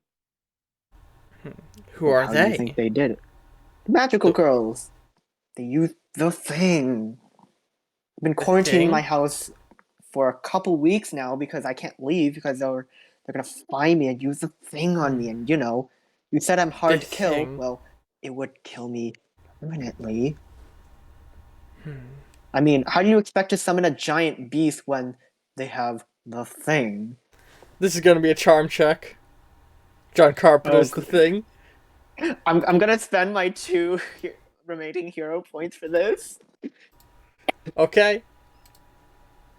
Who
But
are
how do you think
they?
they did it? The magical girls. They used the thing. I've been
The
quarantining my
thing?
house for a couple weeks now because I can't leave because they're gonna find me and use the thing on me. And you said I'm
The
hard to kill.
thing?
Well, it would kill me permanently. I mean, how do you expect to summon a giant beast when they have the thing?
This is gonna be a charm check. John
Oh,
Carpenter's The Thing.
I'm gonna spend my two remaining hero points for this.
Okay.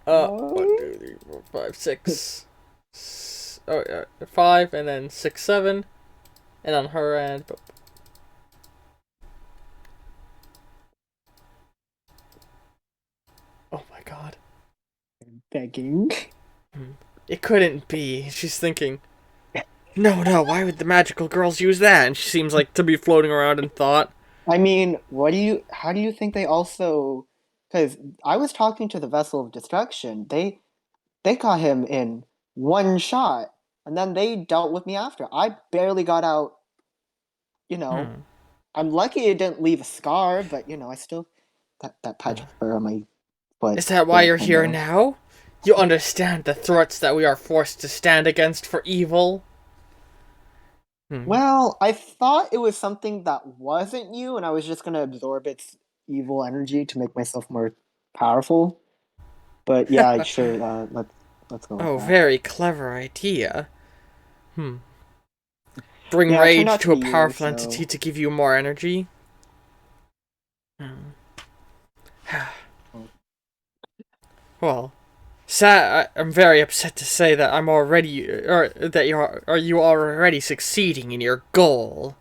One,
Oh.
2, 3, 4, 5, 6. Oh, yeah, 5, and then 6, 7. And on her end, oh my god.
Begging.
It couldn't be. She's thinking, no, no, why would the magical girls use that? And she seems like to be floating around in thought.
I mean, how do you think they also, because I was talking to the Vessel of Destruction, they got him in one shot, and then they dealt with me after. I barely got out, you know.
Hmm.
I'm lucky it didn't leave a scar, but I still that patch of fur on my foot
Is that why
didn't
you're
come
here
off.
now? You understand the threats that we are forced to stand against for evil? Hmm.
Well, I thought it was something that wasn't you, and I was just gonna absorb its evil energy to make myself more powerful. But yeah, sure. Let's go with
Oh,
that.
very clever idea. Hmm. Bring
Yeah, it turned
rage
out to
to a
be you.
powerful entity
So,
to give you more energy? Hmm. Well, I'm very upset to say that I'm already, or that you are already succeeding in your goal.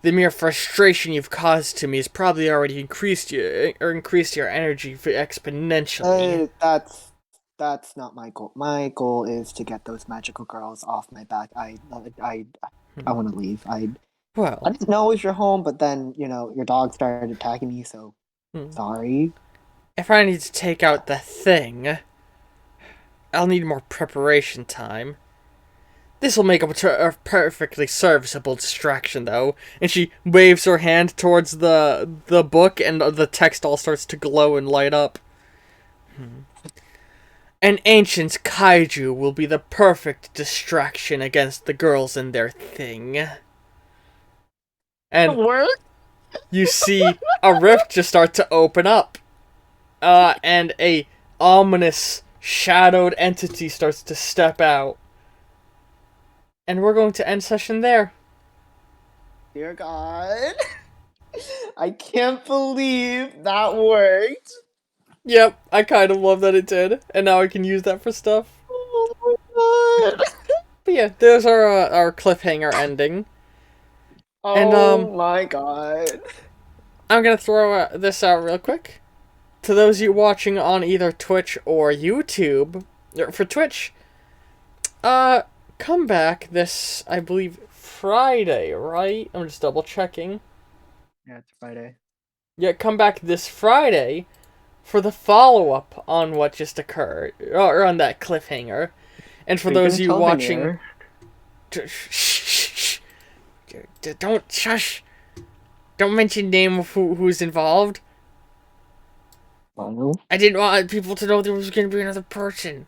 The mere frustration you've caused to me has probably already increased your energy exponentially.
that's not my goal. My goal is to get those magical girls off my back. I I
Hmm.
want to leave. I
Well,
didn't know it was your home, but then your dog started attacking me. So
hmm.
sorry.
If I need to take out the thing, I'll need more preparation time. This will make a perfectly serviceable distraction, though. And she waves her hand towards the book, and the text all starts to glow and light up. An ancient kaiju will be the perfect distraction against the girls and their thing.
It
And
worked.
you see a rift just start to open up. And a ominous shadowed entity starts to step out. And we're going to end session there.
Dear God, I can't believe that worked.
Yep, I kind of love that it did, and now I can use that for stuff.
Oh my God.
But yeah, there's our cliffhanger ending, and
Oh my God.
I'm gonna throw this out real quick to those of you watching on either Twitch or YouTube. For Twitch, uh, come back this I believe Friday, right? I'm just double checking.
Yeah, it's Friday.
Yeah, come back this Friday for the follow up on what just occurred, or on that cliffhanger. And for
Are you
those
gonna
of you
tell
watching,
Veneer?
shh, don't shush. Don't mention name of who's involved.
Well,
I didn't want people to know there was going to be another person.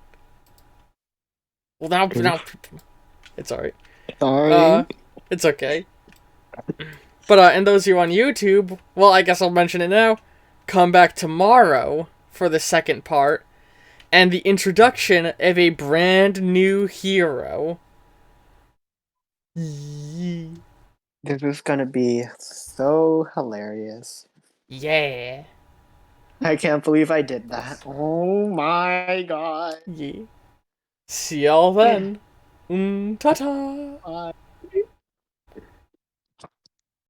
Well, now,
oof.
it's alright. Uh,
Sorry.
it's okay. But and those of you on YouTube, well, I guess I'll mention it now. Come back tomorrow for the second part and the introduction of a brand new hero.
This is gonna be so hilarious.
Yeah.
I can't believe I did that. Oh my God.
Yeah. See y'all then. Ta ta.
Bye.